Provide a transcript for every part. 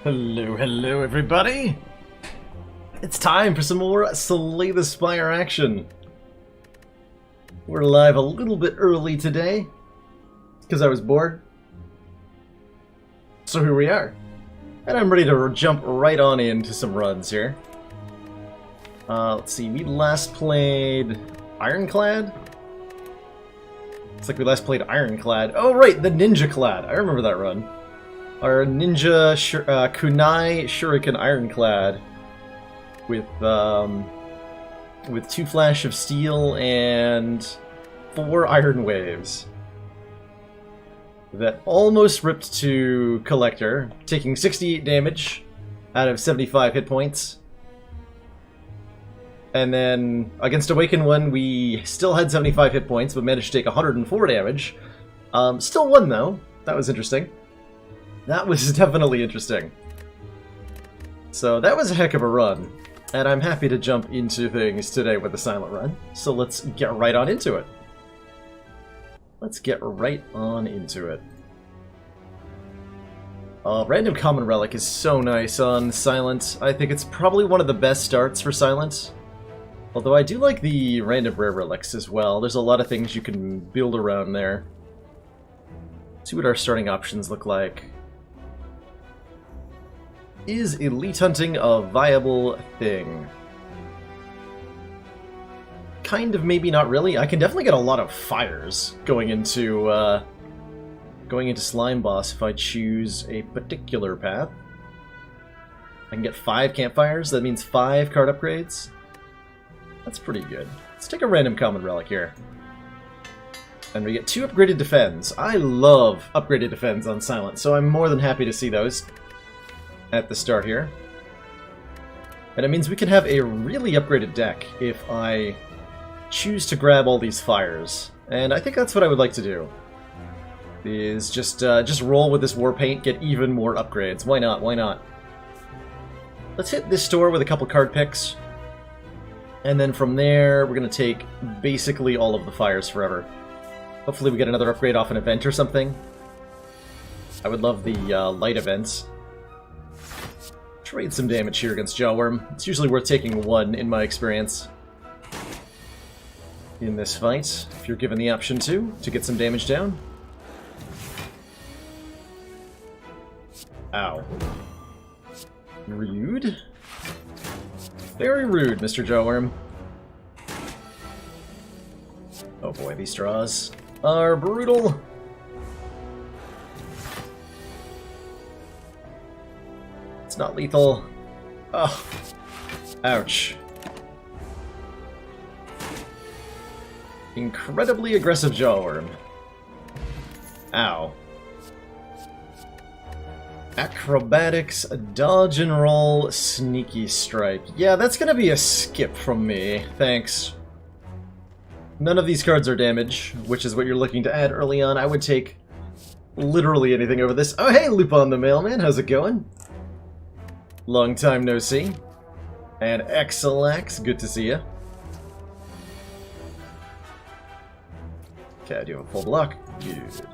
Hello, hello everybody! It's time for some more Slay the Spire action. We're live a little bit early today, because I was bored. So here we are. And I'm ready to jump right on into some runs here. Let's see, we last played Ironclad? It's like we last played Ironclad. Oh right, the Ninja Clad. I remember that run. Our Ninja Kunai Shuriken Ironclad with 2 Flash of Steel and 4 Iron Waves that almost ripped to Collector, taking 68 damage out of 75 hit points. And then against Awakened One, we still had 75 hit points, but managed to take 104 damage. Still won though. That was interesting. That was definitely interesting. So that was a heck of a run, and I'm happy to jump into things today with the Silent Run. So let's get right on into it. Let's get right on into it. Random Common Relic is so nice on Silent. I think it's probably one of the best starts for Silent. Although I do like the Random Rare Relics as well. There's a lot of things you can build around there. Let's see what our starting options look like. Is elite hunting a viable thing? Kind of, maybe not really. I can definitely get a lot of fires going into Slime Boss if I choose a particular path. I can get 5 campfires, that means 5 card upgrades. That's pretty good. Let's take a random common relic here. And we get 2 upgraded defends. I love upgraded defends on Silent, so I'm more than happy to see those at the start here. And it means we can have a really upgraded deck if I choose to grab all these fires. And I think that's what I would like to do. Is just roll with this war paint, get even more upgrades. Why not? Why not? Let's hit this store with a couple card picks. And then from there, we're going to take basically all of the fires forever. Hopefully we get another upgrade off an event or something. I would love the light events. Trade some damage here against Jawworm. It's usually worth taking 1 in my experience. In this fight, if you're given the option to get some damage down. Ow. Rude. Very rude, Mr. Jawworm. Oh boy, these draws are brutal. It's not lethal. Oh. Ouch. Incredibly aggressive Jawworm. Ow. Acrobatics, dodge and roll, sneaky strike. Yeah, that's gonna be a skip from me. Thanks. None of these cards are damage, which is what you're looking to add early on. I would take literally anything over this. Oh hey, Lupin the Mailman, how's it going? Long time no see. And Xelax, good to see you. Okay, I do have a full block. Good.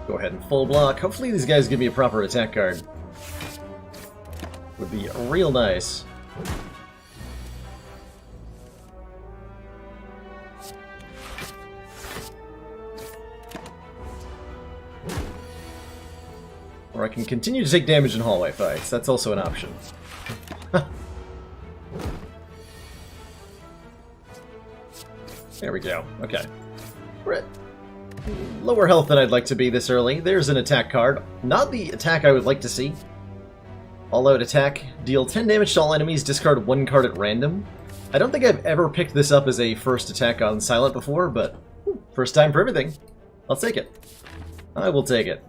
Go ahead and full block. Hopefully these guys give me a proper attack card. Would be real nice. Or I can continue to take damage in hallway fights. That's also an option. There we go. Okay. We're at lower health than I'd like to be this early. There's an attack card. Not the attack I would like to see. All-out attack. Deal 10 damage to all enemies, discard 1 card at random. I don't think I've ever picked this up as a first attack on Silent before, but first time for everything. I'll take it. I will take it.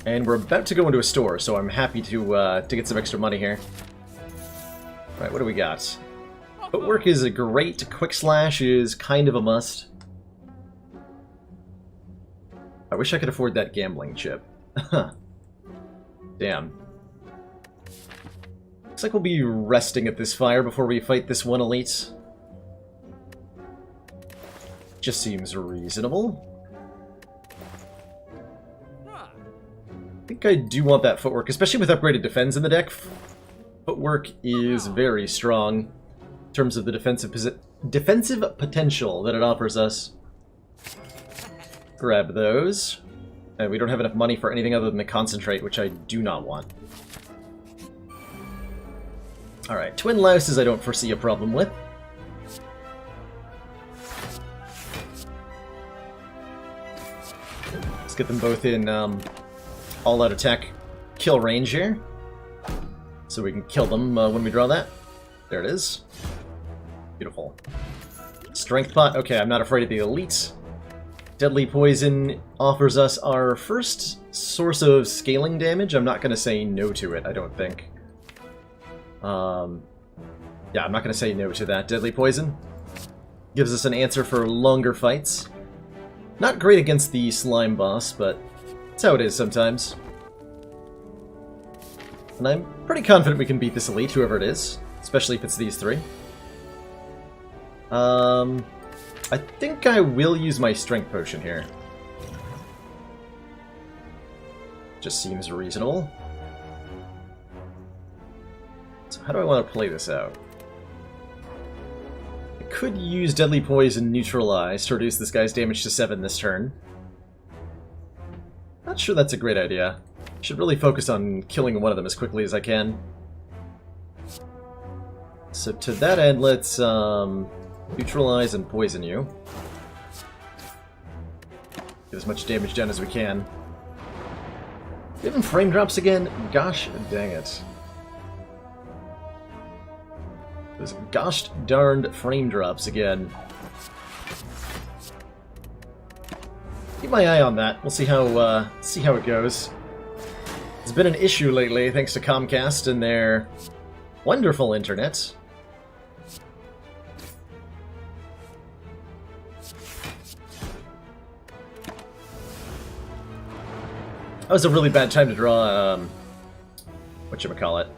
And we're about to go into a store, so I'm happy to get some extra money here. Alright, what do we got? Footwork is a great. Quick Slash is kind of a must. I wish I could afford that gambling chip. Damn. Looks like we'll be resting at this fire before we fight this one elite. Just seems reasonable. think I do want that footwork, especially with upgraded defense in the deck. Footwork is very strong in terms of the defensive potential that it offers us. Grab those. And we don't have enough money for anything other than the concentrate, which I do not want. Alright, twin louses I don't foresee a problem with. Let's get them both in all-out attack kill range here. So we can kill them when we draw that. There it is. Beautiful. Strength pot. Okay, I'm not afraid of the elites. Deadly Poison offers us our first source of scaling damage. I'm not going to say no to it, I don't think. Yeah, I'm not going to say no to that. Deadly Poison gives us an answer for longer fights. Not great against the slime boss, but that's how it is sometimes. And I'm pretty confident we can beat this elite, whoever it is. Especially if it's these three. I think I will use my strength potion here. Just seems reasonable. So how do I want to play this out? I could use Deadly Poison Neutralize to reduce this guy's damage to 7 this turn. Not sure that's a great idea. Should really focus on killing one of them as quickly as I can. So to that end, let's neutralize and poison you. Get as much damage down as we can. Give him frame drops again? Gosh dang it. Those gosh darned frame drops again. Keep my eye on that. We'll see how it goes. It's been an issue lately thanks to Comcast and their wonderful internet. That was a really bad time to draw, whatchamacallit,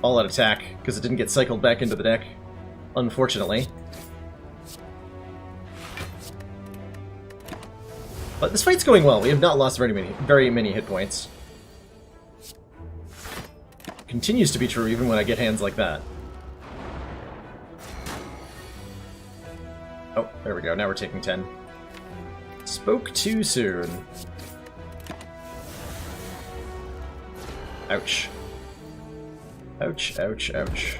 all-out attack, because it didn't get cycled back into the deck, unfortunately. But this fight's going well. We have not lost very many hit points. Continues to be true even when I get hands like that. Oh, there we go. Now we're taking 10. Spoke too soon. Ouch. Ouch, ouch, ouch.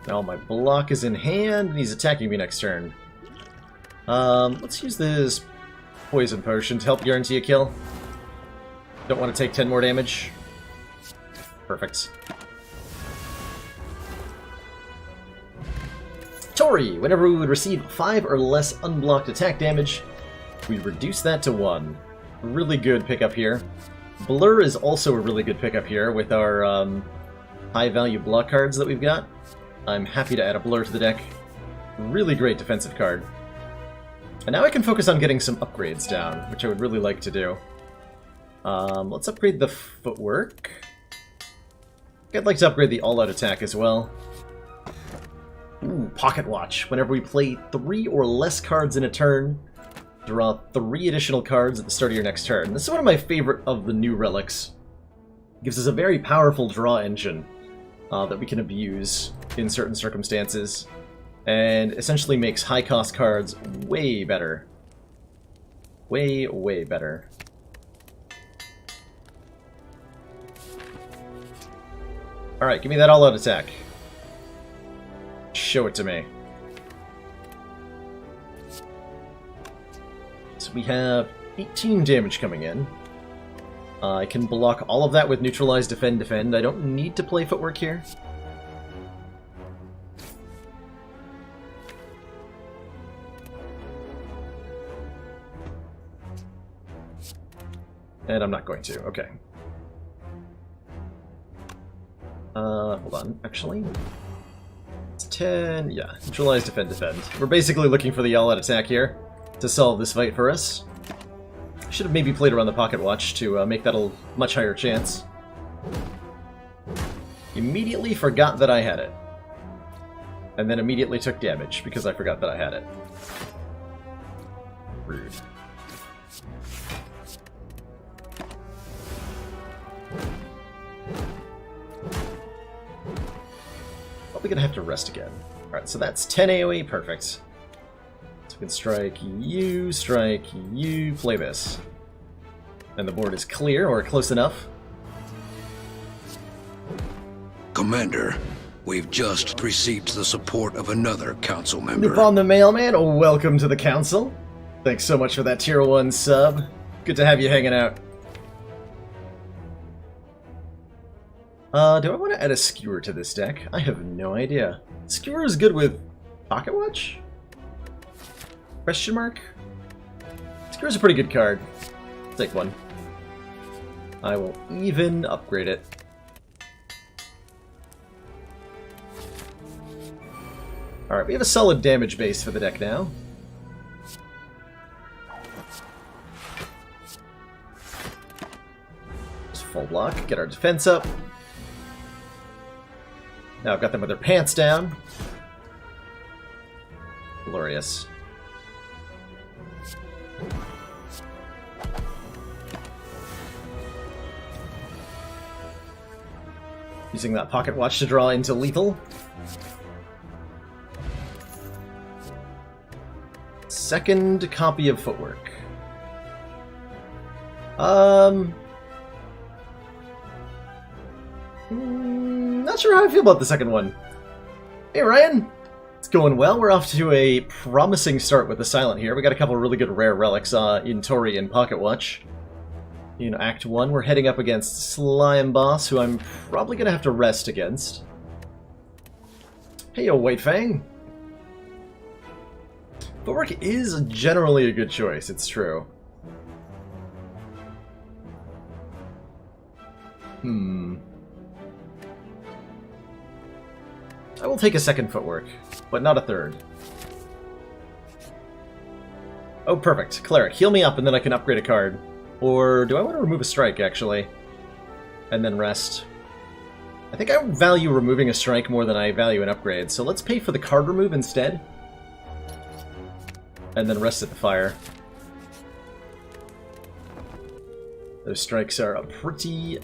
Now my block is in hand, and he's attacking me next turn. Let's use this poison potion to help guarantee a kill. Don't want to take 10 more damage. Perfect. Tori! Whenever we would receive 5 or less unblocked attack damage, we reduce that to 1. Really good pickup here. Blur is also a really good pickup here with our high-value block cards that we've got. I'm happy to add a Blur to the deck. Really great defensive card. And now I can focus on getting some upgrades down, which I would really like to do. Let's upgrade the footwork. I'd like to upgrade the all-out attack as well. Ooh, Pocket Watch. Whenever we play 3 or less cards in a turn, draw 3 additional cards at the start of your next turn. This is one of my favorite of the new relics. It gives us a very powerful draw engine that we can abuse in certain circumstances, and essentially makes high-cost cards way better. Way, way better. Alright, give me that all-out attack. Show it to me. So we have 18 damage coming in. I can block all of that with Neutralize, Defend, Defend. I don't need to play Footwork here. And I'm not going to. Okay. Hold on. Actually, it's 10. Yeah, Neutralize, Defend, Defend. We're basically looking for the all-out attack here to solve this fight for us. Should have maybe played around the Pocket Watch to make that a much higher chance. Immediately forgot that I had it. And then immediately took damage because I forgot that I had it. Rude. Probably gonna have to rest again. Alright, so that's 10 AoE, perfect. So we can strike you, play this. And the board is clear, or close enough. Commander, we've just received the support of another council member. Upon the mailman, welcome to the council. Thanks so much for that tier 1 sub. Good to have you hanging out. Do I want to add a skewer to this deck? I have no idea. Skewer is good with Pocket Watch? Question mark? Skewer's a pretty good card. Take one. I will even upgrade it. Alright, we have a solid damage base for the deck now. Just full block, get our defense up. Now I've got them with their pants down. Glorious. Using that pocket watch to draw into lethal. Second copy of Footwork. Not sure how I feel about the second one. Hey Ryan! It's going well. We're off to a promising start with the Silent here. We got a couple really good rare relics in Tori and Pocket Watch. In Act 1, we're heading up against Slime Boss, who I'm probably going to have to rest against. Hey yo, White Fang! Footwork is generally a good choice, it's true. I will take a second Footwork, but not a third. Oh, perfect. Cleric, heal me up and then I can upgrade a card. Or do I want to remove a strike, actually? And then rest. I think I value removing a strike more than I value an upgrade, so let's pay for the card remove instead. And then rest at the fire. Those strikes are pretty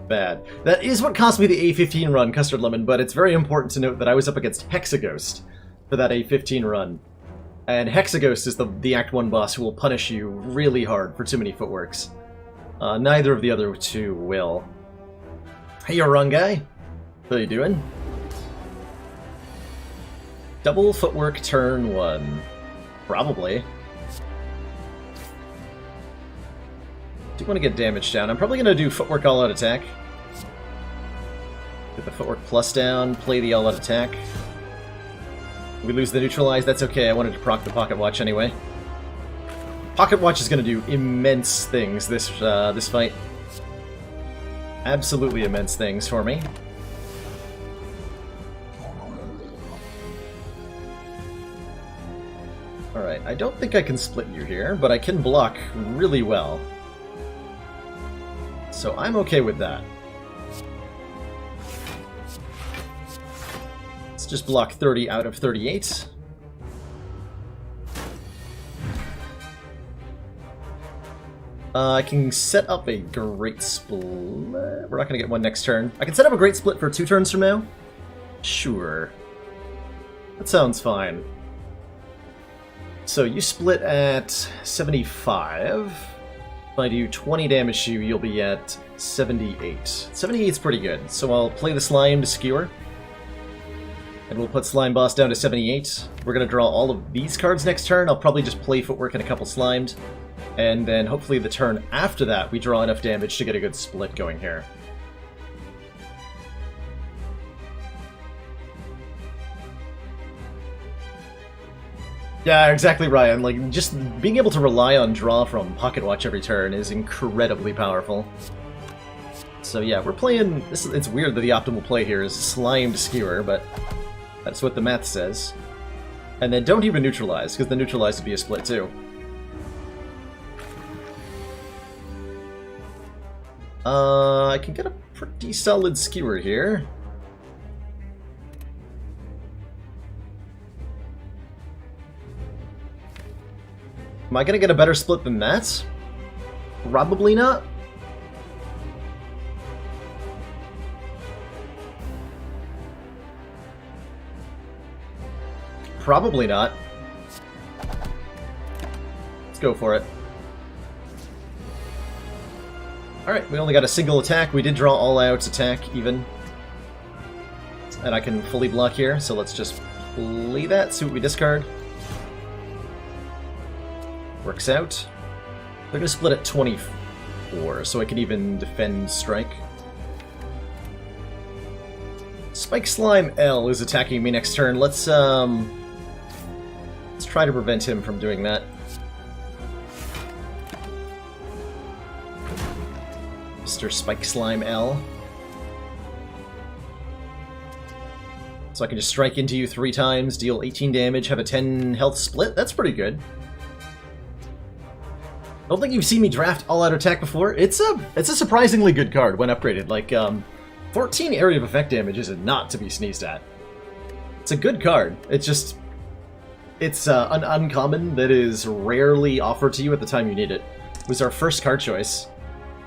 bad. That is what cost me the A15 run, Custard Lemon, but it's very important to note that I was up against Hexaghost for that A15 run. And Hexaghost is the Act 1 boss who will punish you really hard for too many footworks. Neither of the other two will. Hey, you wrong guy. How you doing? Double Footwork turn 1. Probably. Do want to get damage down. I'm probably going to do Footwork all-out attack. Get the Footwork plus down, play the all-out attack. We lose the neutralize, that's okay. I wanted to proc the Pocket Watch anyway. Pocket Watch is going to do immense things this fight. Absolutely immense things for me. Alright, I don't think I can split you here, but I can block really well. So I'm okay with that. Let's just block 30 out of 38. I can set up a Great Split. We're not going to get one next turn. I can set up a Great Split for 2 turns from now? Sure. That sounds fine. So you split at 75. If I do 20 damage to you, you'll be at 78. 78's pretty good, so I'll play the Slime to skewer. And we'll put Slime Boss down to 78. We're going to draw all of these cards next turn. I'll probably just play Footwork and a couple Slimed. And then hopefully the turn after that, we draw enough damage to get a good split going here. Yeah, exactly, Ryan. Like, just being able to rely on draw from Pocket Watch every turn is incredibly powerful. So yeah, we're playing... It's weird that the optimal play here is Slimed Skewer, but that's what the math says. And then don't even neutralize, because the neutralize would be a split too. I can get a pretty solid Skewer here. Am I going to get a better split than that? Probably not. Probably not. Let's go for it. Alright, we only got a single attack. We did draw all-out attack, even. And I can fully block here, so let's just play that, see what we discard. Works out. They're gonna split at 24, so I can even defend strike. Spike Slime L is attacking me next turn. Let's try to prevent him from doing that. Mr. Spike Slime L. So I can just strike into you 3 times, deal 18 damage, have a 10 health split. That's pretty good. I don't think you've seen me draft all-out attack before. It's a surprisingly good card when upgraded. Like, 14 area of effect damage is not to be sneezed at. It's a good card. It's an uncommon that is rarely offered to you at the time you need it. It was our first card choice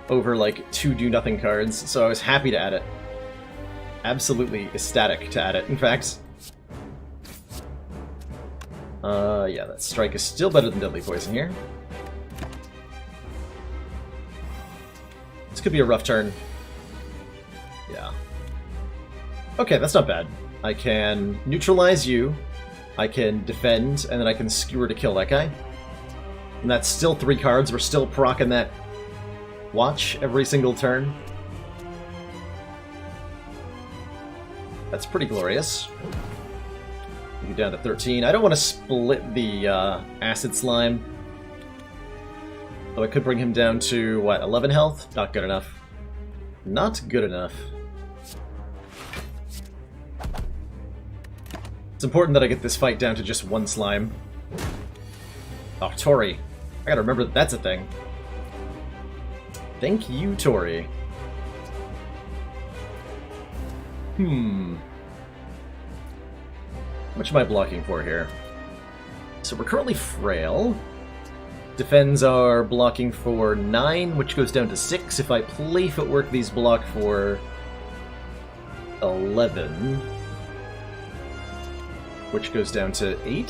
over, like, 2 do-nothing cards, so I was happy to add it. Absolutely ecstatic to add it, in fact. Yeah, that strike is still better than Deadly Poison here. This could be a rough turn. Yeah. Okay, that's not bad. I can neutralize you, I can defend, and then I can skewer to kill that guy. And that's still 3 cards. We're still proccing that watch every single turn. That's pretty glorious. Get down to 13. I don't want to split the acid slime. Though I could bring him down to, what, 11 health? Not good enough. Not good enough. It's important that I get this fight down to just 1 slime. Oh, Tori. I gotta remember that that's a thing. Thank you, Tori. How much am I blocking for here? So we're currently frail. Defends are blocking for 9, which goes down to 6. If I play Footwork, these block for 11, which goes down to 8.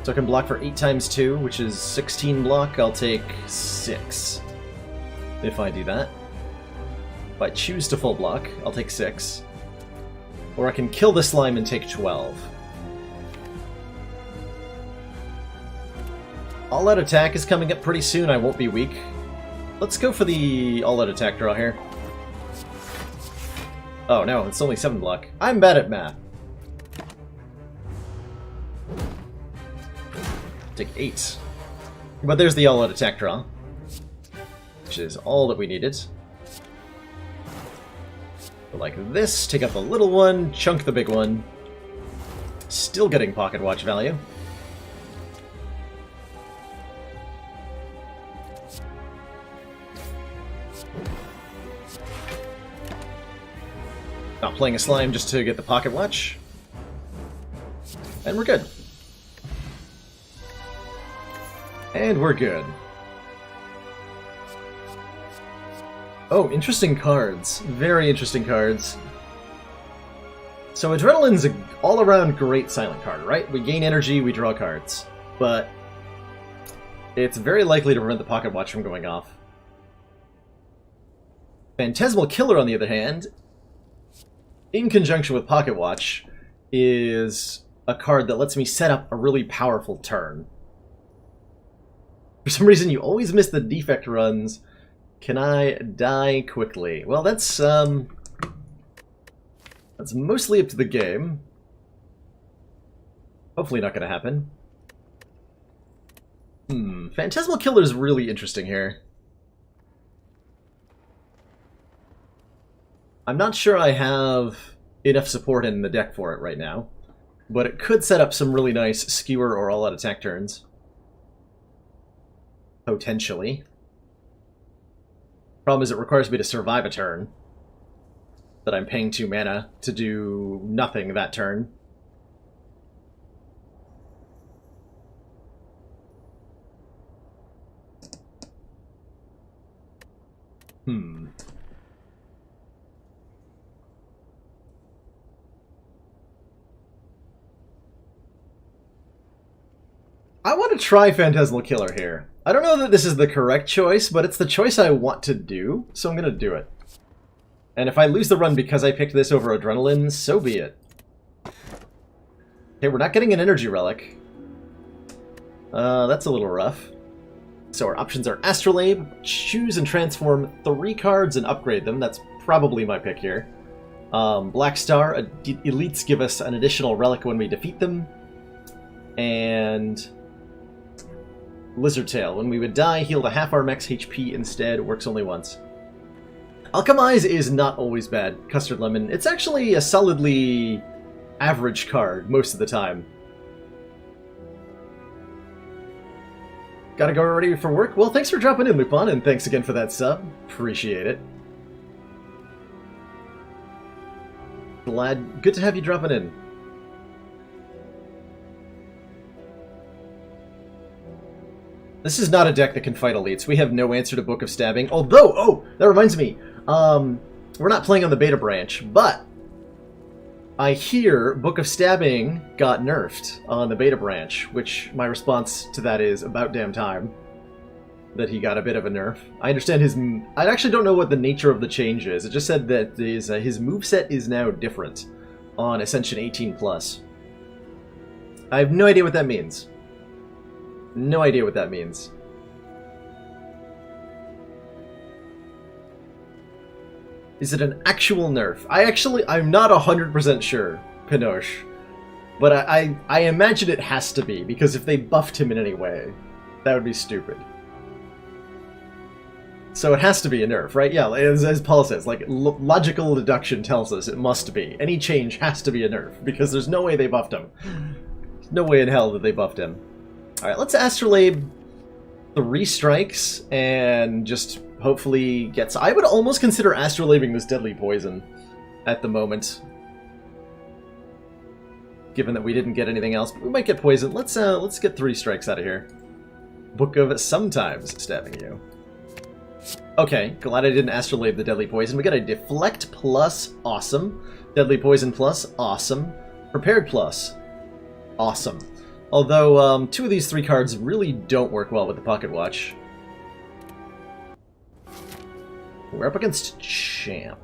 So I can block for 8 times 2, which is 16 block. I'll take 6 if I do that. If I choose to full block, I'll take 6. Or I can kill the slime and take 12. All-out attack is coming up pretty soon. I won't be weak. Let's go for the all-out attack draw here. Oh no, it's only 7 block. I'm bad at math. Take 8. But there's the all-out attack draw, which is all that we needed. Go like this, take out the little one, chunk the big one. Still getting pocket watch value. Not playing a slime just to get the pocket watch. And we're good. And we're good. Oh, interesting cards. Very interesting cards. So Adrenaline's an all-around great silent card, right? We gain energy, we draw cards. But it's very likely to prevent the pocket watch from going off. Phantasmal Killer, on the other hand, in conjunction with Pocket Watch, is a card that lets me set up a really powerful turn. For some reason, you always miss the defect runs. Can I die quickly? Well, that's mostly up to the game. Hopefully not going to happen. Phantasmal Killer is really interesting here. I'm not sure I have enough support in the deck for it right now, but it could set up some really nice skewer or all-out attack turns. Potentially. Problem is it requires me to survive a turn that I'm paying 2 mana to do nothing that turn. gonna try Phantasmal Killer here. I don't know that this is the correct choice, but it's the choice I want to do, so I'm gonna do it. And if I lose the run because I picked this over Adrenaline, so be it. Okay, we're not getting an Energy Relic. That's a little rough. So our options are Astrolabe, choose and transform 3 cards and upgrade them. That's probably my pick here. Black Star, elites give us an additional relic when we defeat them. And Lizard Tail, when we would die, heal to half our max HP instead, works only once. Alchemize is not always bad. Custard Lemon, it's actually a solidly average card most of the time. Gotta go ready for work? Well, thanks for dropping in, Lupin, and thanks again for that sub. Appreciate it. Good to have you dropping in. This is not a deck that can fight elites. We have no answer to Book of Stabbing. Although, oh, that reminds me. We're not playing on the beta branch, but I hear Book of Stabbing got nerfed on the beta branch, which my response to that is about damn time that he got a bit of a nerf. I understand his... I actually don't know what the nature of the change is. It just said that his moveset is now different on Ascension 18+. I have no idea what that means. No idea what that means. Is it an actual nerf? I'm not 100% sure, Pinoche. But I imagine it has to be, because if they buffed him in any way, that would be stupid. So it has to be a nerf, right? Yeah, as Paul says, like, logical deduction tells us it must be. Any change has to be a nerf, because there's no way they buffed him. There's no way in hell that they buffed him. Alright, let's Astrolabe 3 strikes, and just hopefully get... I would almost consider Astrolabing this Deadly Poison at the moment. Given that we didn't get anything else, but we might get poison. Let's get 3 strikes out of here. Book of Sometimes Stabbing You. Okay, glad I didn't Astrolabe the Deadly Poison. We got a Deflect plus, awesome. Deadly Poison plus, awesome. Prepared plus, awesome. Although, 2 of these 3 cards really don't work well with the Pocket Watch. We're up against Champ.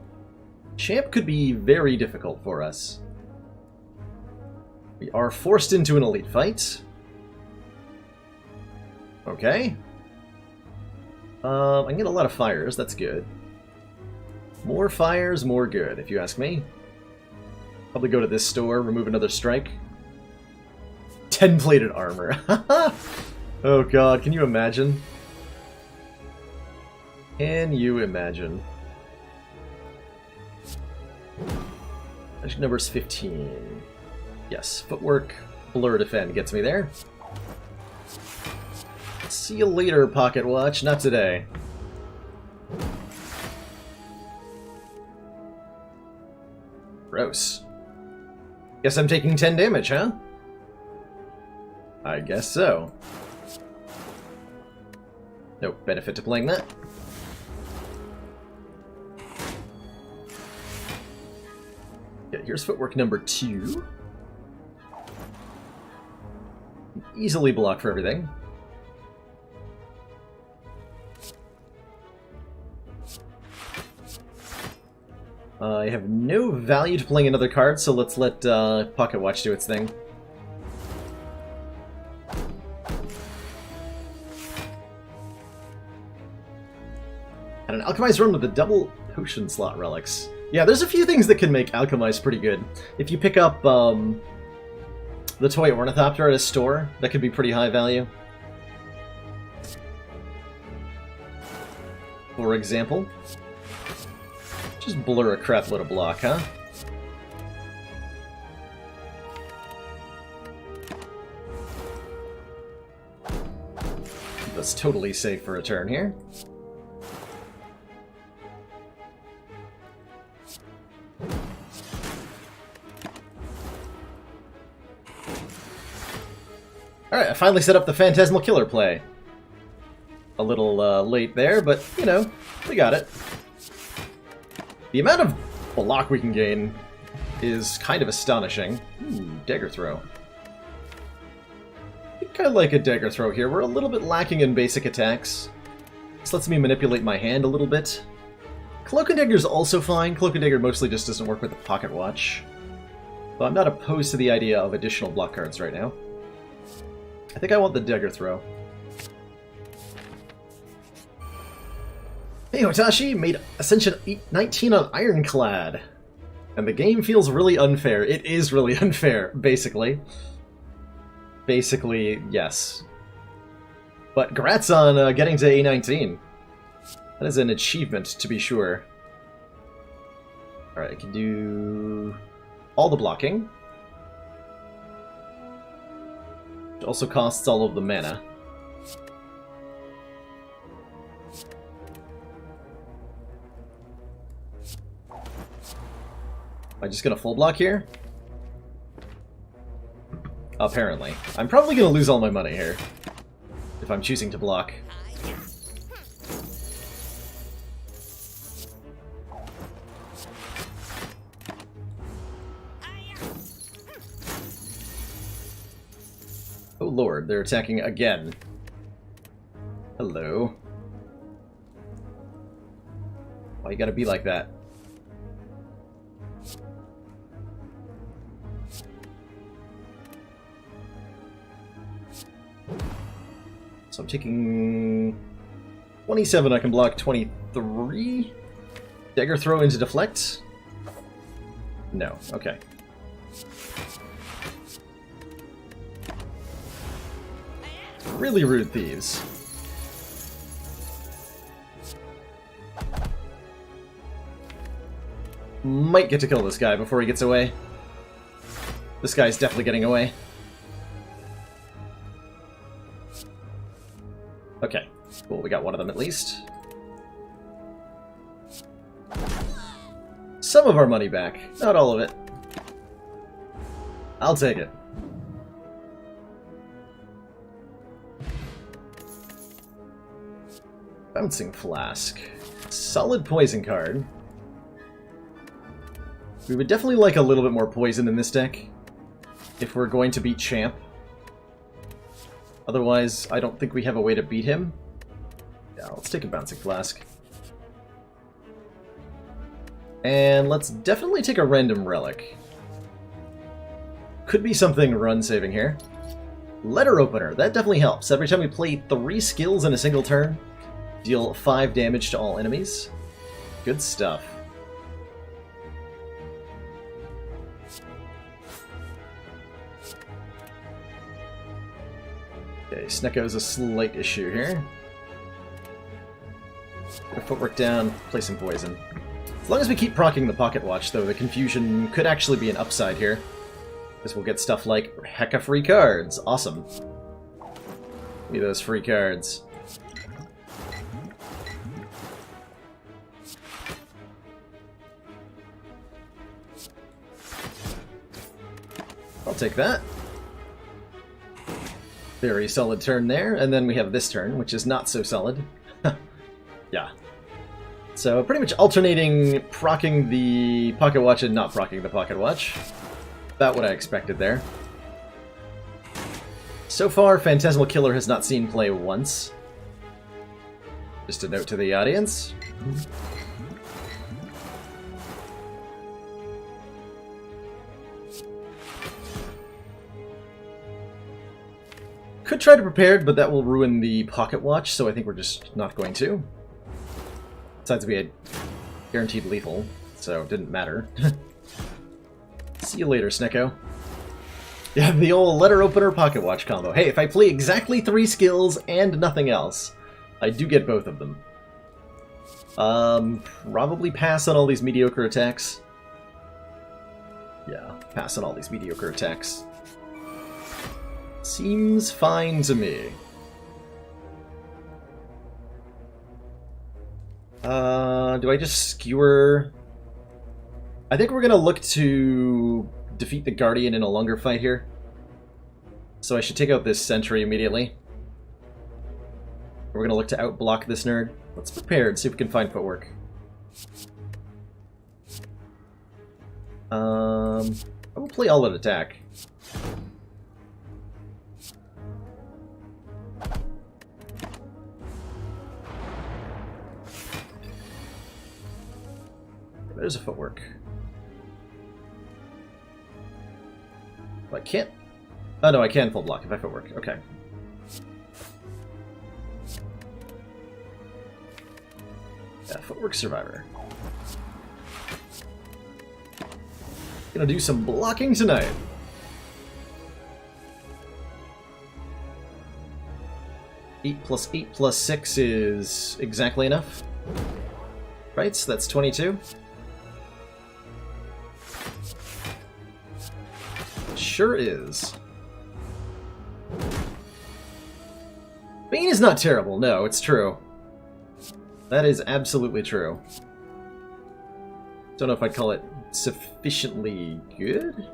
Champ could be very difficult for us. We are forced into an elite fight. Okay. I can get a lot of fires, that's good. More fires, more good, if you ask me. Probably go to this store, remove another strike. 10 plated armor. Oh god, can you imagine? Can you imagine? Magic number's 15. Yes, footwork, blur defend gets me there. See you later, Pocket Watch. Not today. Gross. Guess I'm taking 10 damage, huh? I guess so. No benefit to playing that. Okay, here's footwork number 2. Easily block for everything. I have no value to playing another card, so let's let Pocket Watch do its thing. And an Alchemize run with the double potion slot relics. Yeah, there's a few things that can make Alchemize pretty good. If you pick up the toy Ornithopter at a store, that could be pretty high value. For example. Just blur a crap load of block, huh? That's totally safe for a turn here. Alright, I finally set up the Phantasmal Killer play. A little late there, but, you know, we got it. The amount of block we can gain is kind of astonishing. Ooh, Dagger Throw. think I like a dagger throw here. We're a little bit lacking in basic attacks. This lets me manipulate my hand a little bit. Cloak and Dagger's also fine. Cloak and Dagger mostly just doesn't work with the pocket watch. But I'm not opposed to the idea of additional block cards right now. I think I want the dagger throw. Hey, Hotashi made Ascension 19 on Ironclad. And the game feels really unfair. It is really unfair, basically. Basically, yes. But grats on getting to A19. That is an achievement, to be sure. Alright, I can do all the blocking. It also costs all of the mana. Am I just gonna full block here? Apparently. I'm probably gonna lose all my money here, if I'm choosing to block. Oh lord, they're attacking again. Hello. Why you gotta be like that? So I'm taking 27, I can block 23. Dagger throw into deflect? No, okay. Really rude thieves. Might get to kill this guy before he gets away. This guy's definitely getting away. Okay, cool, we got one of them at least. Some of our money back, not all of it. I'll take it. Bouncing Flask. Solid poison card. We would definitely like a little bit more poison in this deck if we're going to beat Champ. Otherwise, I don't think we have a way to beat him. Yeah, let's take a Bouncing Flask. And let's definitely take a random relic. Could be something run-saving here. Letter Opener, that definitely helps. Every time we play 3 skills in a single turn, deal 5 damage to all enemies. Good stuff. Okay, Snecko's a slight issue here. Put a footwork down, play some poison. As long as we keep proccing the Pocket Watch, though, the confusion could actually be an upside here. Because we'll get stuff like hecka free cards. Awesome. Give me those free cards. I'll take that. Very solid turn there, and then we have this turn, which is not so solid. Yeah. So pretty much alternating proccing the Pocket Watch and not proccing the Pocket Watch. About what I expected there. So far, Phantasmal Killer has not seen play once. Just a note to the audience. Could try to prepare, but that will ruin the Pocket Watch, so I think we're just not going to. Besides, we had guaranteed lethal, so it didn't matter. See you later, Snecko. Yeah, the old Letter Opener Pocket Watch combo. Hey, if I play exactly 3 skills and nothing else, I do get both of them. Probably pass on all these mediocre attacks. Yeah, pass on all these mediocre attacks. Seems fine to me. Do I just skewer? I think we're gonna look to defeat the Guardian in a longer fight here. So I should take out this Sentry immediately. We're gonna look to outblock this nerd. Let's prepare and see if we can find footwork. I will play all-out attack. is a footwork. I can't... Oh no, I can full block if I footwork. Okay. Yeah, footwork survivor. Gonna do some blocking tonight. Eight plus 6 is exactly enough. Right, so that's 22. Sure is. Bane is not terrible, no, it's true. That is absolutely true. Don't know if I'd call it sufficiently good?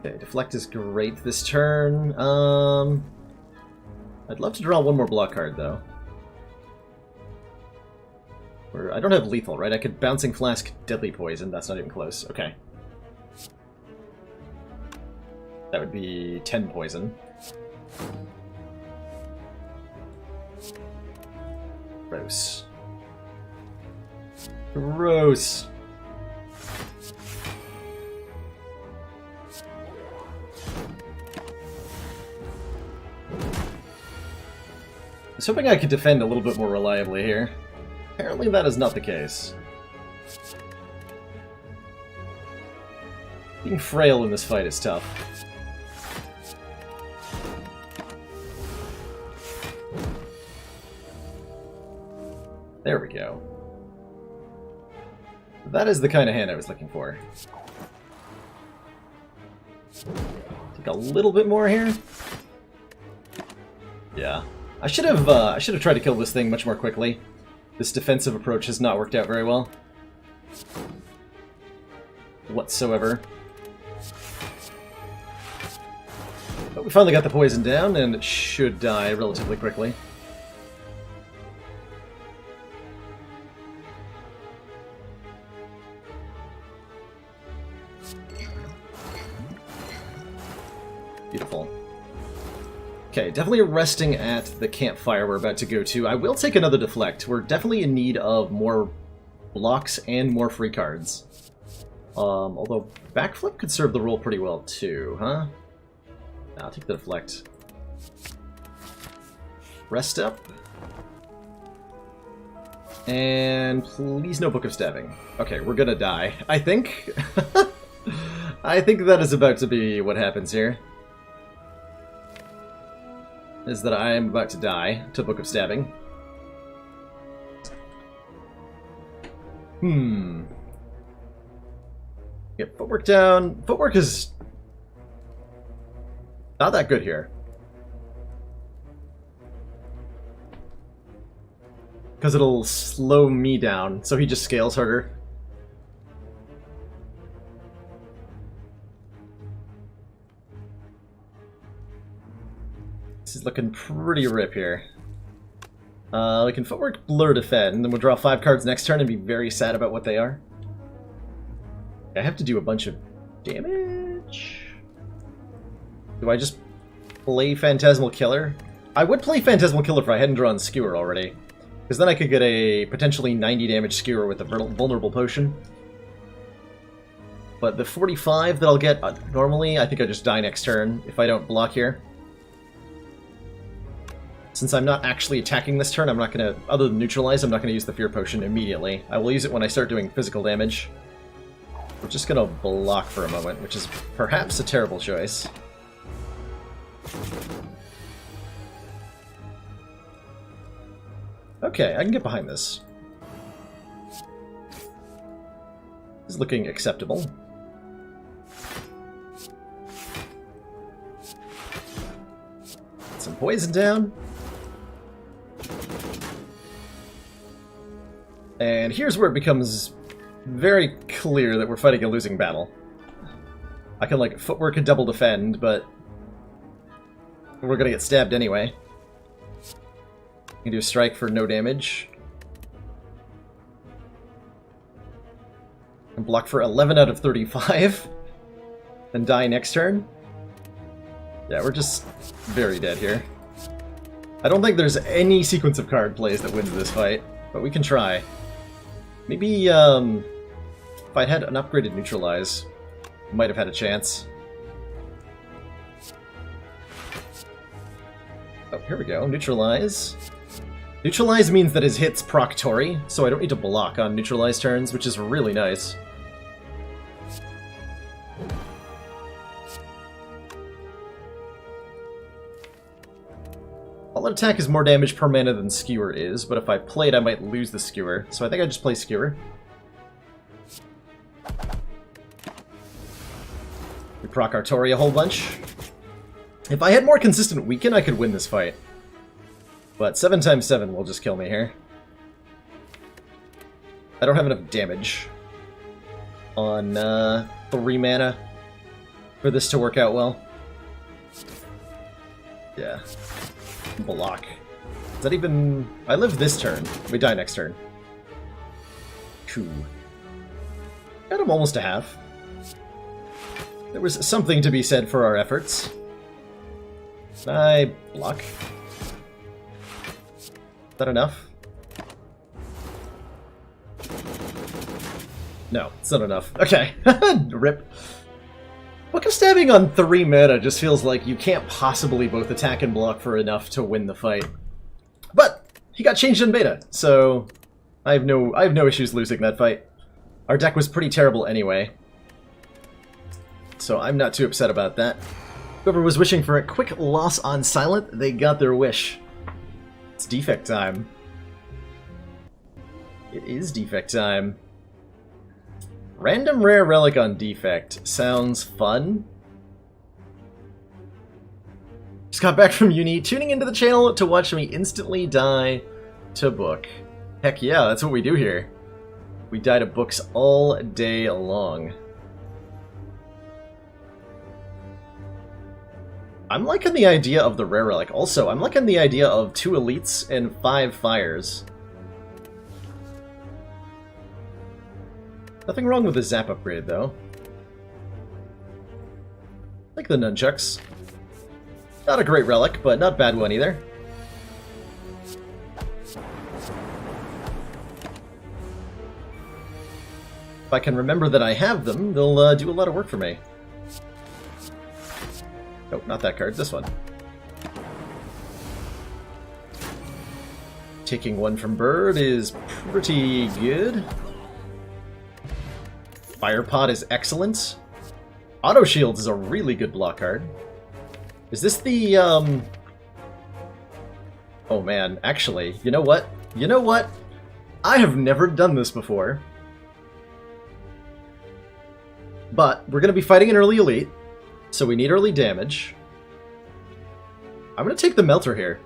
Okay, deflect is great this turn. I'd love to draw one more block card, though. Or, I don't have lethal, right? I could Bouncing Flask Deadly Poison. That's not even close. Okay. That would be 10 poison. Gross. Gross. I was hoping I could defend a little bit more reliably here. Apparently that is not the case. Being frail in this fight is tough. There we go. That is the kind of hand I was looking for. Take a little bit more here. Yeah. I should have tried to kill this thing much more quickly. This defensive approach has not worked out very well. Whatsoever. But we finally got the poison down, and it should die relatively quickly. Beautiful. Okay, definitely resting at the campfire we're about to go to. I will take another deflect. We're definitely in need of more blocks and more free cards. Although backflip could serve the role pretty well too, huh? I'll take the deflect. Rest up. And please no Book of Stabbing. Okay, we're gonna die. I think. I think that is about to be what happens here. Is that I am about to die to Book of Stabbing. Get footwork down. Footwork is not that good here. Because it'll slow me down, so he just scales harder. This is looking pretty rip here. We can footwork, blur, defend, and then we'll draw 5 cards next turn and be very sad about what they are. I have to do a bunch of damage. Do I just play Phantasmal Killer? I would play Phantasmal Killer if I hadn't drawn Skewer already. Because then I could get a potentially 90 damage Skewer with a Vulnerable Potion. But the 45 that I'll get normally, I think I just die next turn if I don't block here. Since I'm not actually attacking this turn, I'm not going to, other than neutralize, I'm not going to use the Fear Potion immediately. I will use it when I start doing physical damage. We're just going to block for a moment, which is perhaps a terrible choice. Okay, I can get behind this. This is looking acceptable. Get some poison down. And here's where it becomes very clear that we're fighting a losing battle. I can, like, footwork and double defend, but we're gonna get stabbed anyway. I can do a strike for no damage. And block for 11 out of 35. Then die next turn. Yeah, we're just very dead here. I don't think there's any sequence of card plays that wins this fight, but we can try. Maybe, if I'd had an upgraded Neutralize, might have had a chance. Oh, here we go. Neutralize. Neutralize means that his hits proc Tori, so I don't need to block on Neutralize turns, which is really nice. All-out attack is more damage per mana than Skewer is, but if I played, I might lose the Skewer, so I think I just play Skewer. We proc our Tori a whole bunch. If I had more consistent weaken, I could win this fight. But 7x7 will just kill me here. I don't have enough damage on 3 mana for this to work out well. Yeah. Block. Is that even... I live this turn. We die next turn. Cool. Got him almost a half. There was something to be said for our efforts. I block. Is that enough? No, it's not enough. Okay. Rip. Book of Stabbing on 3 mana just feels like you can't possibly both attack and block for enough to win the fight. But he got changed in beta, so I have no issues losing that fight. Our deck was pretty terrible anyway, so I'm not too upset about that. Whoever was wishing for a quick loss on Silent, they got their wish. It's defect time. It is defect time. Random rare relic on defect. Sounds fun. Just got back from uni, tuning into the channel to watch me instantly die to book. Heck yeah, that's what we do here. We die to books all day long. I'm liking the idea of the rare relic. Also, I'm liking the idea of 2 elites and 5 fires. Nothing wrong with the zap upgrade, though. Like the nunchucks. Not a great relic, but not a bad one either. If I can remember that I have them, they'll do a lot of work for me. Oh, not that card, this one. Taking 1 from Bird is pretty good. Firepot is excellent. Auto Shields is a really good block card. Is this the, Oh man, actually, you know what? You know what? I have never done this before. But we're going to be fighting an early elite, so we need early damage. I'm going to take the Melter here.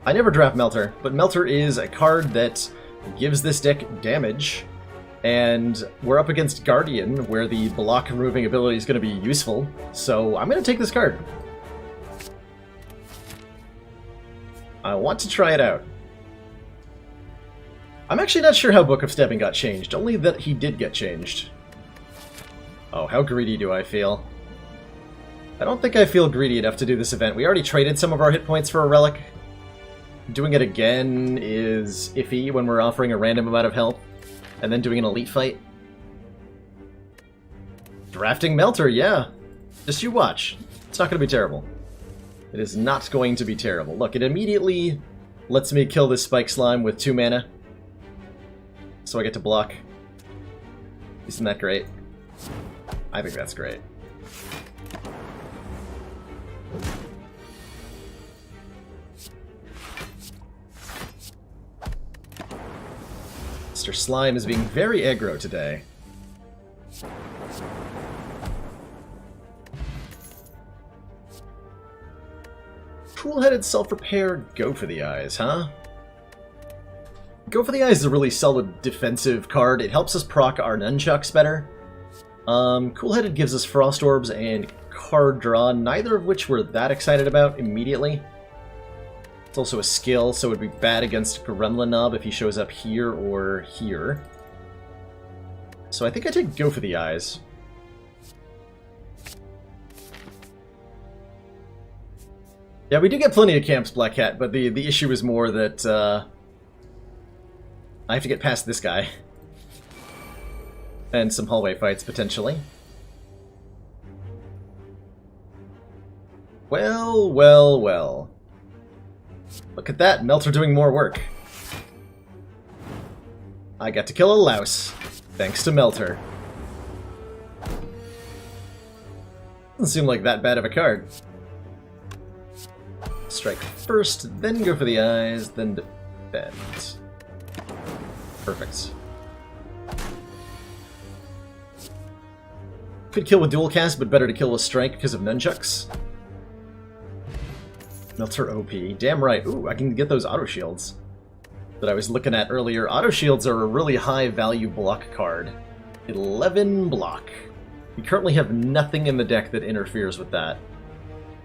I never draft Melter, but Melter is a card that gives this deck damage. And we're up against Guardian, where the block removing ability is going to be useful, so I'm going to take this card. I want to try it out. I'm actually not sure how Book of Stabbing got changed, only that he did get changed. Oh, how greedy do I feel? I don't think I feel greedy enough to do this event. We already traded some of our hit points for a relic. Doing it again is iffy when we're offering a random amount of health. And then doing an elite fight. Drafting Melter, yeah. Just you watch. It's not going to be terrible. It is not going to be terrible. Look, it immediately lets me kill this Spike Slime with 2 mana. So I get to block. Isn't that great? I think that's great. Mr. Slime is being very aggro today. Cool-headed self-repair, go for the eyes, huh? Go for the eyes is a really solid defensive card. It helps us proc our nunchucks better. Cool-headed gives us Frost Orbs and card draw, neither of which we're that excited about immediately. It's also a skill, so it would be bad against Gremlin Knob if he shows up here or here. So I think I take Go for the Eyes. Yeah, we do get plenty of camps, Black Cat, but the issue is more that I have to get past this guy. And some hallway fights, potentially. Well, well, well. Look at that, Melter doing more work. I got to kill a louse, thanks to Melter. Doesn't seem like that bad of a card. Strike first, then go for the eyes, then defend. Perfect. Could kill with dual cast, but better to kill with strike because of nunchucks. Melter OP. Damn right. Ooh, I can get those auto shields that I was looking at earlier. Auto shields are a really high value block card. 11 block. We currently have nothing in the deck that interferes with that.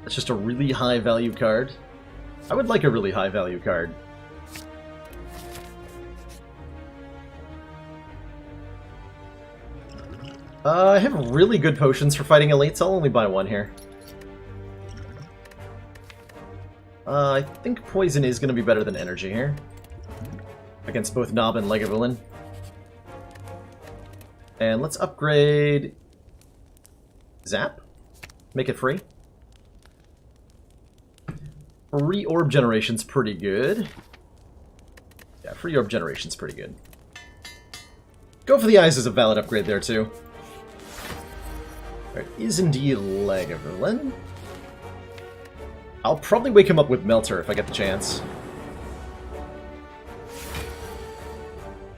It's just a really high value card. I would like a really high value card. I have really good potions for fighting elites. I'll only buy one here. I think poison is going to be better than energy here. Against both Knob and Lagavulin. And let's upgrade... Zap? Make it free. Free orb generation's pretty good. Yeah, free orb generation's pretty good. Go for the eyes as a valid upgrade there, too. There is indeed Lagavulin. I'll probably wake him up with Melter if I get the chance.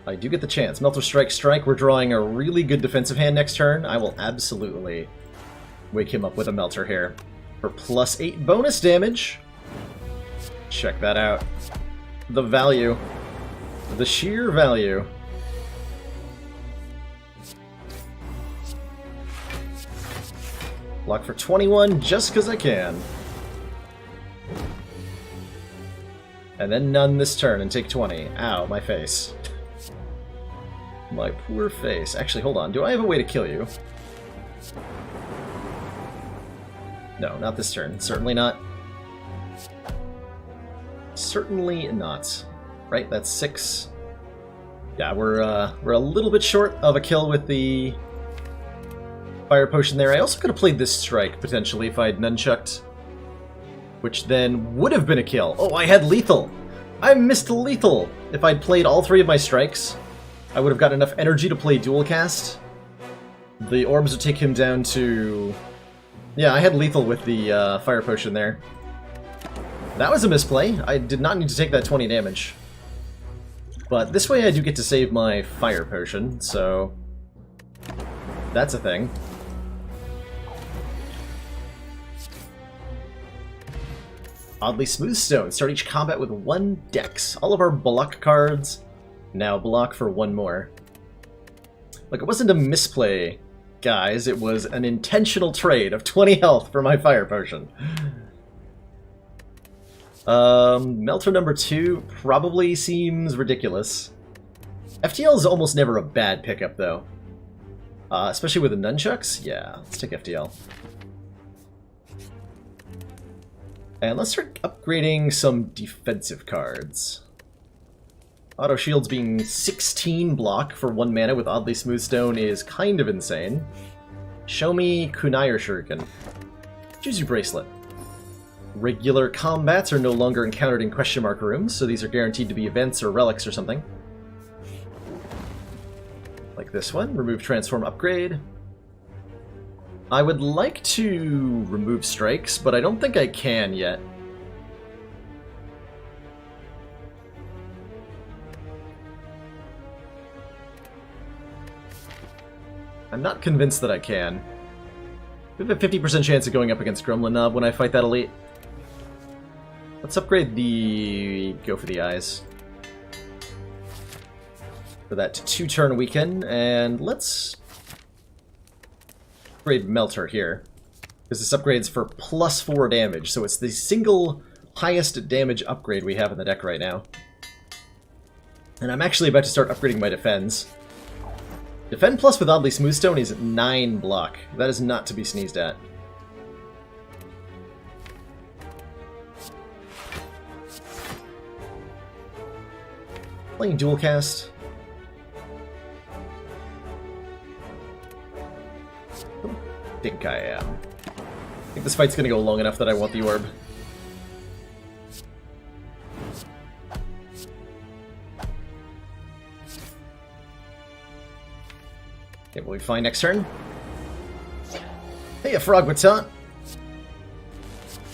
I do get the chance. Melter Strike, Strike. We're drawing a really good defensive hand next turn. I will absolutely wake him up with a Melter here. For +8 bonus damage. Check that out. The value. The sheer value. Block for 21 just because I can. And then none this turn and take 20. Ow, my face. My poor face. Actually, hold on. Do I have a way to kill you? No, not this turn. Certainly not. Certainly not. Right, that's 6. Yeah, we're a little bit short of a kill with the fire potion there. I also could have played this strike, potentially, if I had nunchucked. Which then would have been a kill. Oh, I had lethal! I missed lethal! If I'd played all 3 of my strikes, I would have got enough energy to play dual cast. The orbs would take him down to... Yeah, I had lethal with the fire potion there. That was a misplay. I did not need to take that 20 damage. But this way I do get to save my fire potion, so... That's a thing. Oddly Smooth Stone. Start each combat with 1 dex. All of our block cards now block for 1 more. Look, it wasn't a misplay, guys. It was an intentional trade of 20 health for my fire potion. Melter number 2 probably seems ridiculous. FTL is almost never a bad pickup, though. Especially with the nunchucks? Yeah, let's take FTL. And let's start upgrading some defensive cards. Auto shields being 16 block for 1 mana with Oddly Smooth Stone is kind of insane. Show me Kunai or Shuriken. Choose your bracelet. Regular combats are no longer encountered in question mark rooms, so these are guaranteed to be events or relics or something. Like this one, remove transform upgrade. I would like to remove strikes, but I don't think I can yet. I'm not convinced that I can. We have a 50% chance of going up against Gremlin Knob when I fight that elite. Let's upgrade the... go for the eyes. For that 2-turn weaken, and let's upgrade Melter here. Because this upgrades for +4 damage, so it's the single highest damage upgrade we have in the deck right now. And I'm actually about to start upgrading my defense. Defend plus with Oddly Smooth Stone is 9 block. That is not to be sneezed at. Playing dual cast. I think I am. I think this fight's gonna go long enough that I want the orb. Okay, will we find next turn? Hey, a frog with taunt!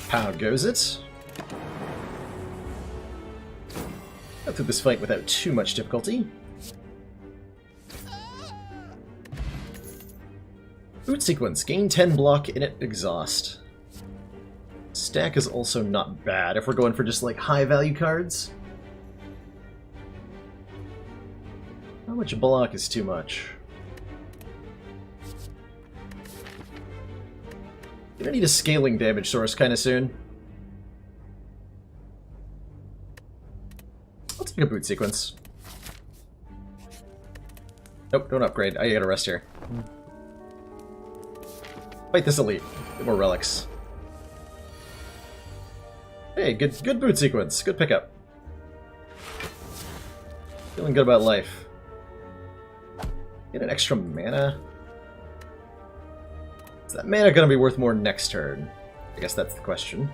How goes it? Got through this fight without too much difficulty. Boot sequence. Gain 10 block, init exhaust. Stack is also not bad if we're going for just like high value cards. How much block is too much? Gonna need a scaling damage source kinda soon. I'll take a boot sequence. Nope, don't upgrade. I gotta rest here. Fight this elite. Get more relics. Hey, good boot sequence. Good pickup. Feeling good about life. Get an extra mana. Is that mana gonna be worth more next turn? I guess that's the question.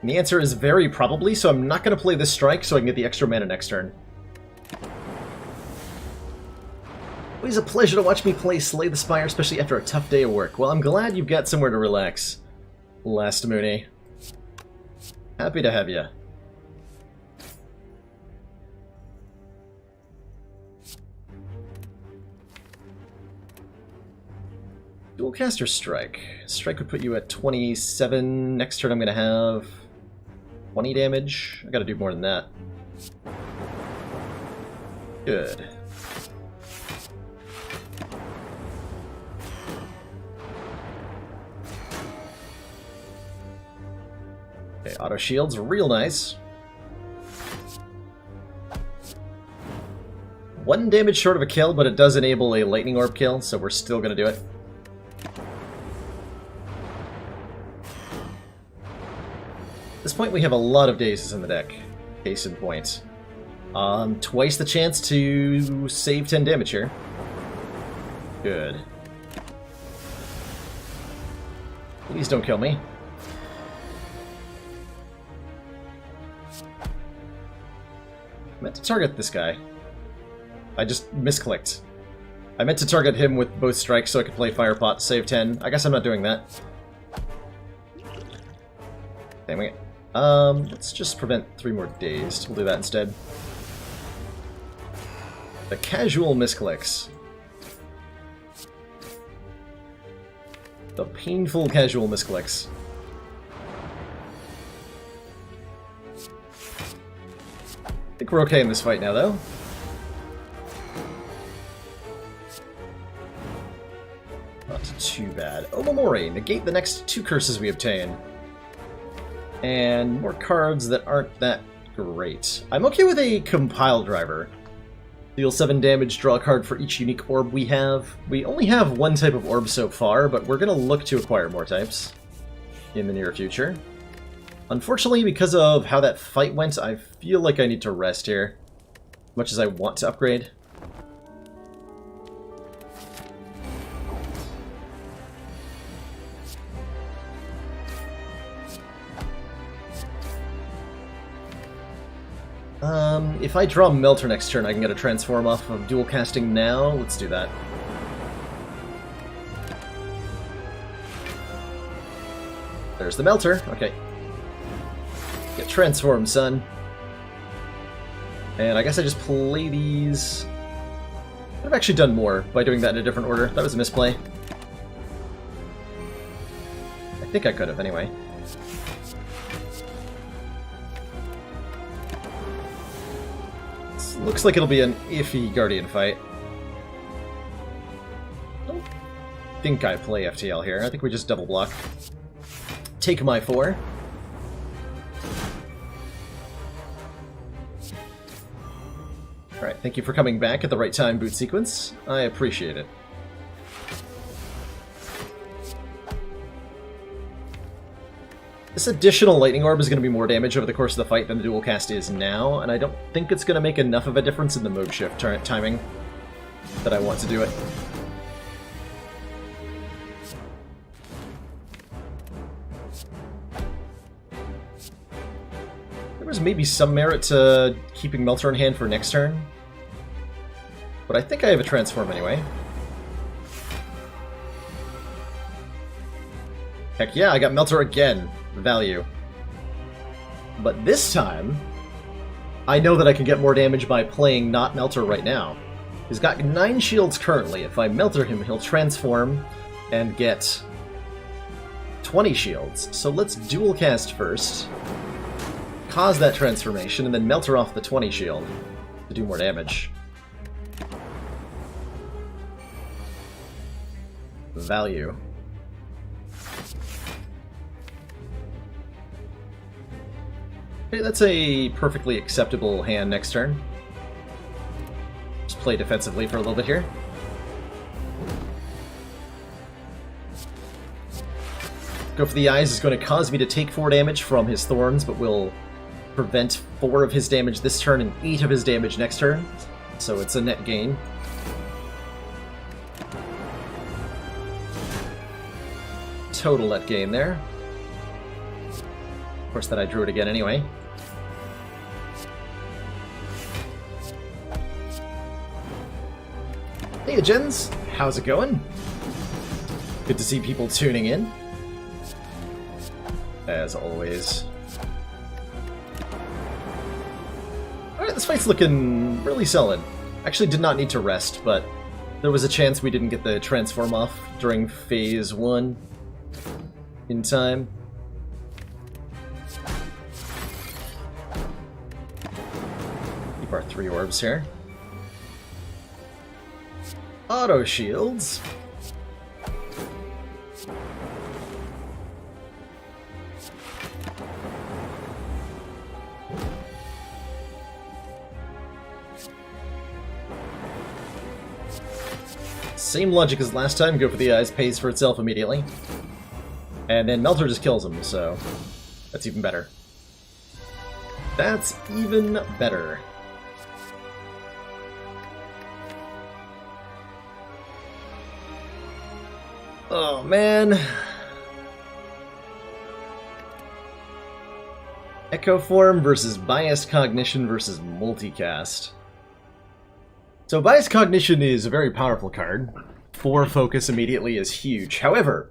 And the answer is very probably, so I'm not gonna play this strike so I can get the extra mana next turn. Always a pleasure to watch me play Slay the Spire, especially after a tough day of work. Well, I'm glad you've got somewhere to relax, Last Mooney. Happy to have you. Dual caster strike. Strike would put you at 27. Next turn I'm gonna have 20 damage. I gotta do more than that. Good. Okay, auto shields, real nice. 1 damage short of a kill, but it does enable a lightning orb kill, so we're still gonna do it. At this point we have a lot of dazes in the deck. Case in point. Twice the chance to save 10 damage here. Good. Please don't kill me. I meant to target this guy. I just misclicked. I meant to target him with both strikes so I could play Fire Pot to save 10. I guess I'm not doing that. Damn it. Let's just prevent 3 more days. We'll do that instead. The casual misclicks. The painful casual misclicks. I think we're okay in this fight now, though. Not too bad. Omamori, negate the next 2 curses we obtain. And more cards that aren't that great. I'm okay with a Compile Driver. Deal 7 damage, draw a card for each unique orb we have. We only have 1 type of orb so far, but we're going to look to acquire more types in the near future. Unfortunately, because of how that fight went, I feel like I need to rest here, as much as I want to upgrade. If I draw Melter next turn, I can get a transform off of dual casting now. Let's do that. There's the Melter. Okay. Get transformed, son. And I guess I just play these... I've actually done more by doing that in a different order. That was a misplay. I think I could have, anyway. Looks like it'll be an iffy Guardian fight. I don't think I play FTL here. I think we just double block. Take my 4. Alright, thank you for coming back at the right time, Boot Sequence. I appreciate it. This additional lightning orb is going to be more damage over the course of the fight than the dual cast is now, and I don't think it's going to make enough of a difference in the mode shift timing that I want to do it. There was maybe some merit to keeping Melter in hand for next turn, but I think I have a transform anyway. Heck yeah, I got Melter again. Value. But this time, I know that I can get more damage by playing not Melter right now. He's got 9 shields currently. If I Melter him, he'll transform and get 20 shields. So let's dual cast first, cause that transformation, and then Melter off the 20 shield to do more damage. Value. Okay, that's a perfectly acceptable hand next turn. Just play defensively for a little bit here. Go for the Eyes is going to cause me to take 4 damage from his Thorns, but will prevent 4 of his damage this turn and 8 of his damage next turn. So it's a net gain. Total net gain there. Of course, that I drew it again anyway. Hey, Gens! How's it going? Good to see people tuning in. As always. Alright, this fight's looking really solid. Actually did not need to rest, but there was a chance we didn't get the transform off during Phase 1 in time. Keep our 3 orbs here. Auto shields. Same logic as last time, go for the Eyes, pays for itself immediately. And then Melter just kills him, so that's even better. That's even better. Oh, man. Echo Form versus Biased Cognition versus Multicast. So Biased Cognition is a very powerful card. 4 focus immediately is huge. However,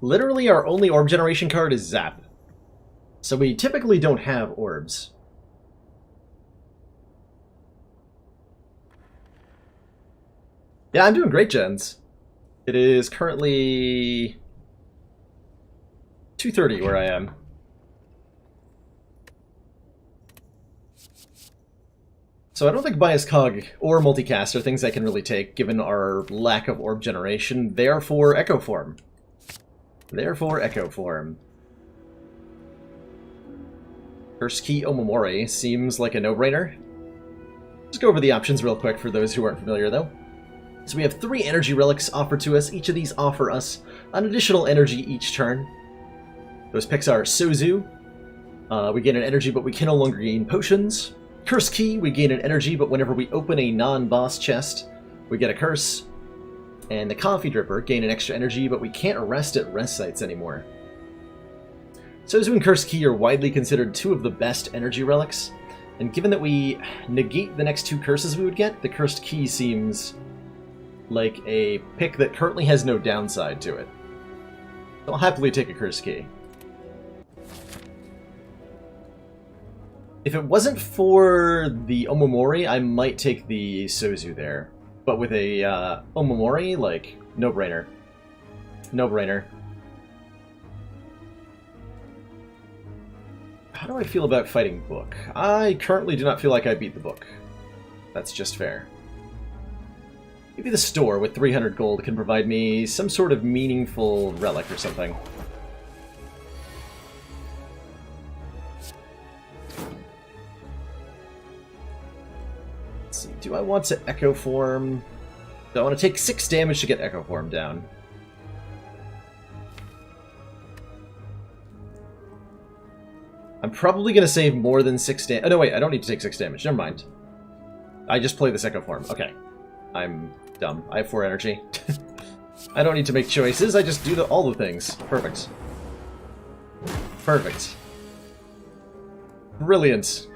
literally our only orb generation card is Zap. So we typically don't have orbs. Yeah, I'm doing great, Gens. It is currently 2:30 where I am. So I don't think Bias Cog or Multicast are things I can really take, given our lack of orb generation. Therefore, Echo Form. Therefore, Echo Form. Curse Key Omamori seems like a no-brainer. Just go over the options real quick for those who aren't familiar, though. So we have 3 energy relics offered to us. Each of these offer us an additional energy each turn. Those picks are Sozu. We gain an energy, but we can no longer gain potions. Curse Key, we gain an energy, but whenever we open a non-boss chest, we get a curse. And the Coffee Dripper, gain an extra energy, but we can't rest at rest sites anymore. Sozu and Curse Key are widely considered 2 of the best energy relics, and given that we negate the next 2 curses we would get, the Cursed Key seems like a pick that currently has no downside to it. I'll happily take a Cursed Key. If it wasn't for the Omamori, I might take the Sozu there. But with a Omamori, like, no-brainer. No-brainer. How do I feel about fighting Book? I currently do not feel like I beat the Book. That's just fair. Maybe the store with 300 gold can provide me some sort of meaningful relic or something. Let's see, do I want to Echo Form? Do I want to take 6 damage to get Echo Form down? I'm probably going to save more than 6 damage. Oh, no, wait, I don't need to take 6 damage. Never mind. I just play this Echo Form. Okay. I'm dumb. I have 4 energy. I don't need to make choices. I just do all the things. Perfect. Perfect. Brilliant.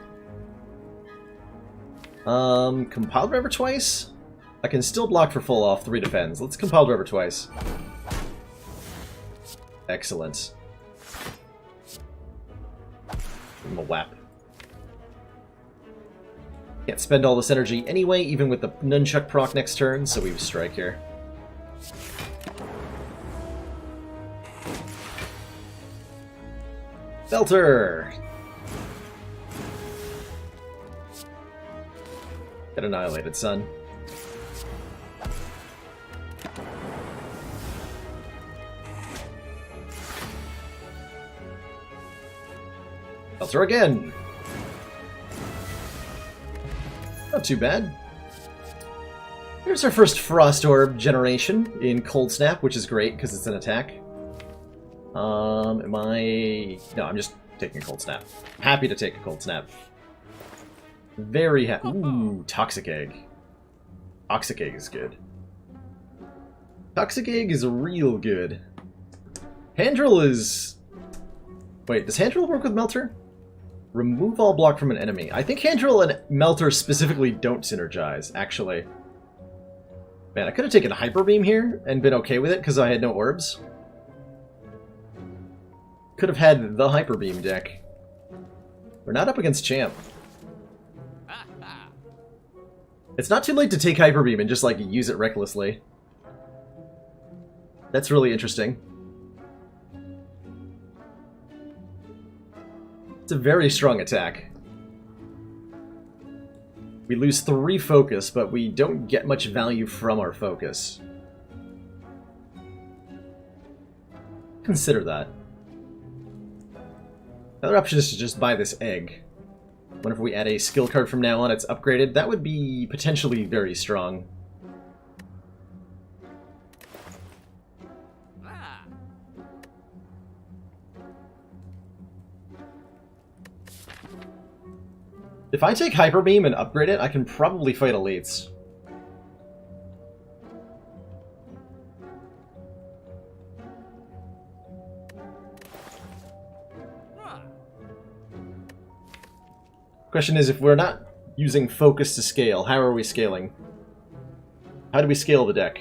Compile Driver twice? I can still block for full off, 3 defends. Let's Compile Driver twice. Excellent. Give him a whap. Can't spend all this energy anyway, even with the Nunchuck proc next turn, so we strike here. Belter! Get annihilated, son. Belter again! Not too bad. Here's our first Frost Orb generation in Cold Snap, which is great because it's an attack. Am I... No, I'm just taking a Cold Snap. Happy to take a Cold Snap. Very happy. Ooh, Toxic Egg. Toxic Egg is good. Toxic Egg is real good. Handrill is... Wait, does Handrill work with Melter? Remove all block from an enemy. I think Handrill and Melter specifically don't synergize, actually. Man, I could have taken Hyper Beam here and been okay with it because I had no orbs. Could have had the Hyper Beam deck. We're not up against Champ. It's not too late to take Hyper Beam and just, like, use it recklessly. That's really interesting. It's a very strong attack. We lose 3 focus, but we don't get much value from our focus. Consider that. Another option is to just buy this egg. Whenever we add a skill card from now on, it's upgraded. That would be potentially very strong. If I take Hyper Beam and upgrade it, I can probably fight elites. Question is, if we're not using focus to scale, how are we scaling? How do we scale the deck?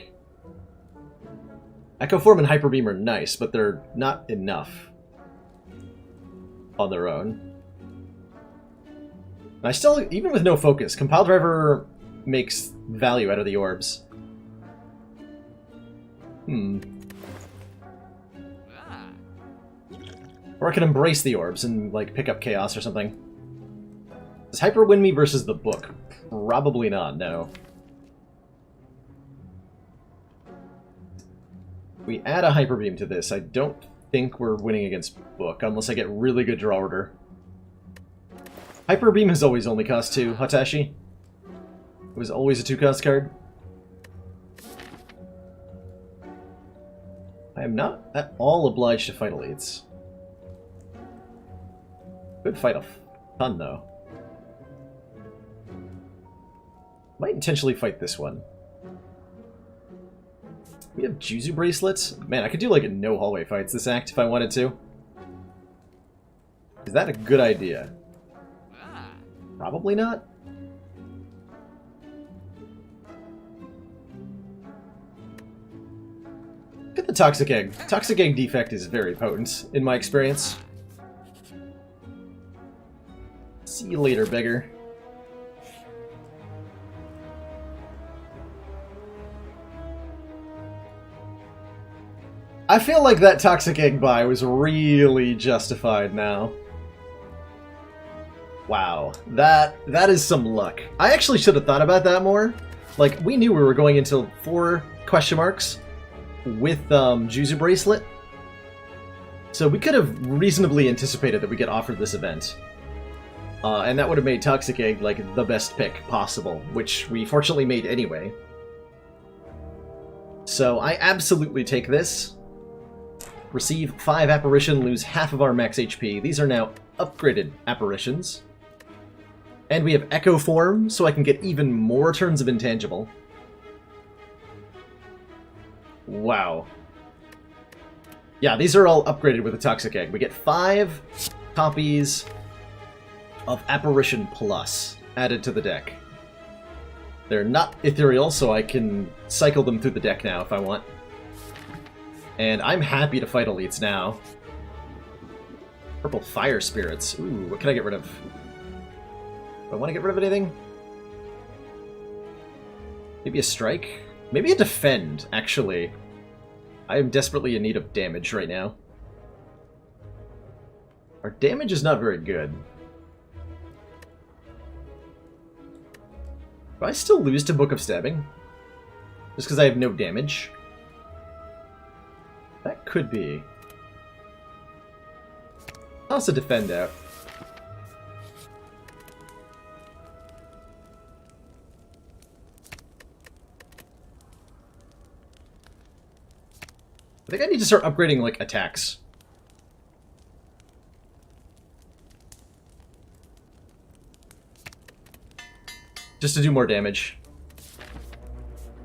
Echo Form and Hyper Beam are nice, but they're not enough on their own. I still, even with no focus, Compile Driver makes value out of the orbs. Or I can embrace the orbs and, like, pick up Chaos or something. Does Hyper win me versus the book? Probably not, no. We add a Hyper Beam to this. I don't think we're winning against book, unless I get really good draw order. Hyper Beam has always only cost 2, Hatashi. It was always a 2-cost card. I am not at all obliged to fight elites. Could fight a ton, though. Might intentionally fight this one. We have Juzu Bracelets? Man, I could do, like, no hallway fights this act if I wanted to. Is that a good idea? Probably not. Look at the Toxic Egg. Toxic Egg defect is very potent, in my experience. See you later, beggar. I feel like that Toxic Egg buy was really justified now. Wow, that is some luck. I actually should have thought about that more. Like, we knew we were going into 4 question marks with Juzu Bracelet. So we could have reasonably anticipated that we get offered this event. And that would have made Toxic Egg, like, the best pick possible, which we fortunately made anyway. So I absolutely take this. Receive 5 Apparition, lose half of our max HP. These are now upgraded apparitions. And we have Echo Form, so I can get even more turns of Intangible. Wow. Yeah, these are all upgraded with a Toxic Egg. We get 5 copies of Apparition Plus added to the deck. They're not ethereal, so I can cycle them through the deck now if I want. And I'm happy to fight elites now. Purple Fire Spirits. Ooh, what can I get rid of? Do I want to get rid of anything? Maybe a strike? Maybe a defend, actually. I am desperately in need of damage right now. Our damage is not very good. Do I still lose to Book of Stabbing? Just because I have no damage? That could be. I'll also defend out. I think I need to start upgrading, like, attacks. Just to do more damage.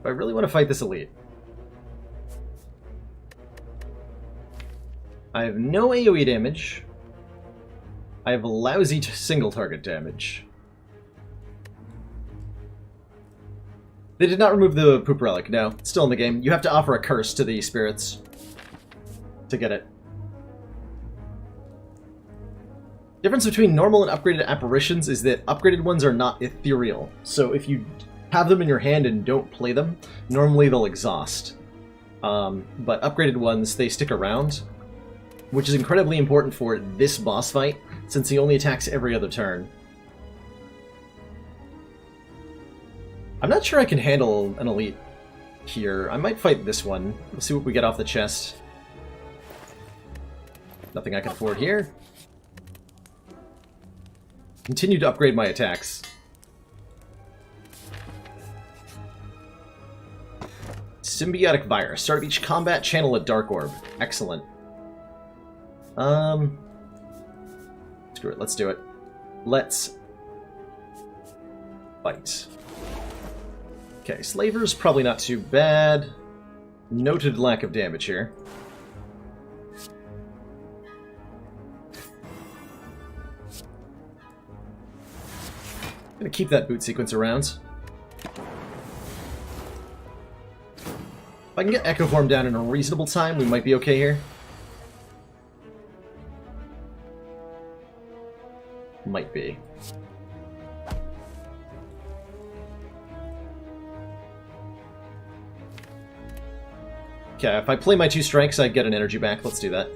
But I really want to fight this elite. I have no AoE damage. I have lousy single target damage. They did not remove the Poop Relic, no. It's still in the game. You have to offer a curse to the spirits to get it. Difference between normal and upgraded apparitions is that upgraded ones are not ethereal. So if you have them in your hand and don't play them, normally they'll exhaust. But upgraded ones, they stick around, which is incredibly important for this boss fight, since he only attacks every other turn. I'm not sure I can handle an elite here. I might fight this one. Let's see what we get off the chest. Nothing I can afford here. Continue to upgrade my attacks. Symbiotic Virus. Start each combat, channel a Dark Orb. Excellent. Screw it, let's do it. Let's fight. Okay, Slaver's probably not too bad. Noted lack of damage here. Gonna keep that boot sequence around. If I can get Echo Form down in a reasonable time, we might be okay here. Might be. Okay, if I play my 2 strikes, I get an energy back. Let's do that.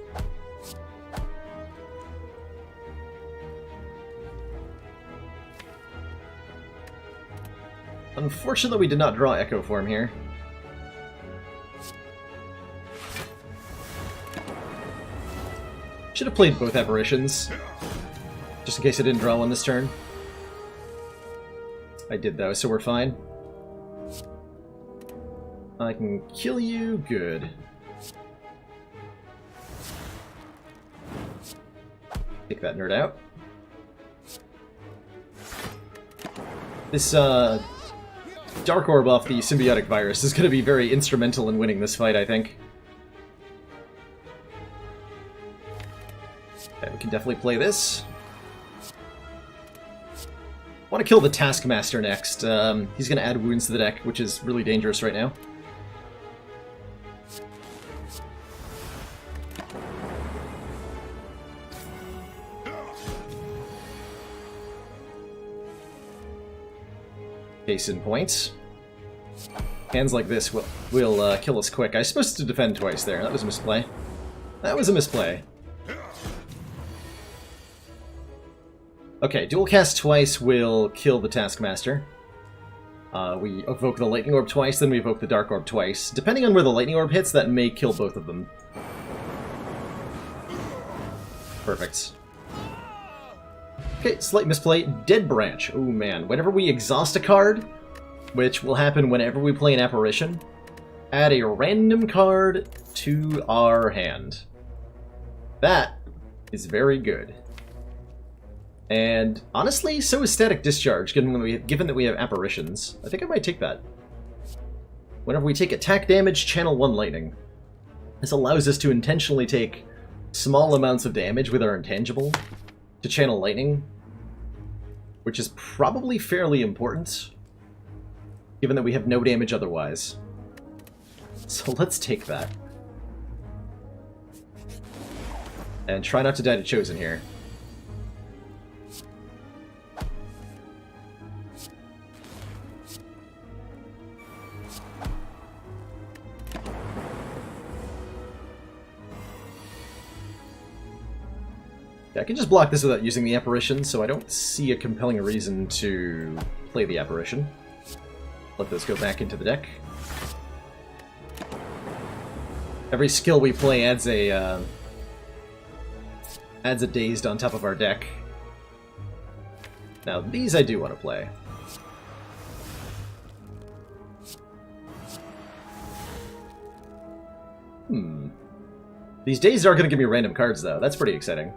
Unfortunately, we did not draw Echo Form here. Should have played both apparitions, just in case I didn't draw one this turn. I did though, so we're fine. I can kill you, good. Take that nerd out. This Dark Orb off the Symbiotic Virus is going to be very instrumental in winning this fight, I think. Okay, we can definitely play this. I want to kill the Taskmaster next. He's going to add wounds to the deck, which is really dangerous right now. Case in point. Hands like this will kill us quick. I was supposed to defend twice there. That was a misplay. That was a misplay. Okay, dual cast twice will kill the Taskmaster. We evoke the Lightning Orb twice, then we evoke the Dark Orb twice. Depending on where the Lightning Orb hits, that may kill both of them. Perfect. Okay, slight misplay. Dead Branch. Oh man, whenever we exhaust a card, which will happen whenever we play an apparition, add a random card to our hand. That is very good. And honestly, so is Static Discharge, given that we have apparitions. I think I might take that. Whenever we take attack damage, channel 1 lightning. This allows us to intentionally take small amounts of damage with our intangible to channel lightning, which is probably fairly important, given that we have no damage otherwise. So let's take that. And try not to die to Chosen here. I can just block this without using the apparition, so I don't see a compelling reason to play the apparition. Let those go back into the deck. Every skill we play adds a dazed on top of our deck. Now these I do want to play. These dazed are going to give me random cards though. That's pretty exciting.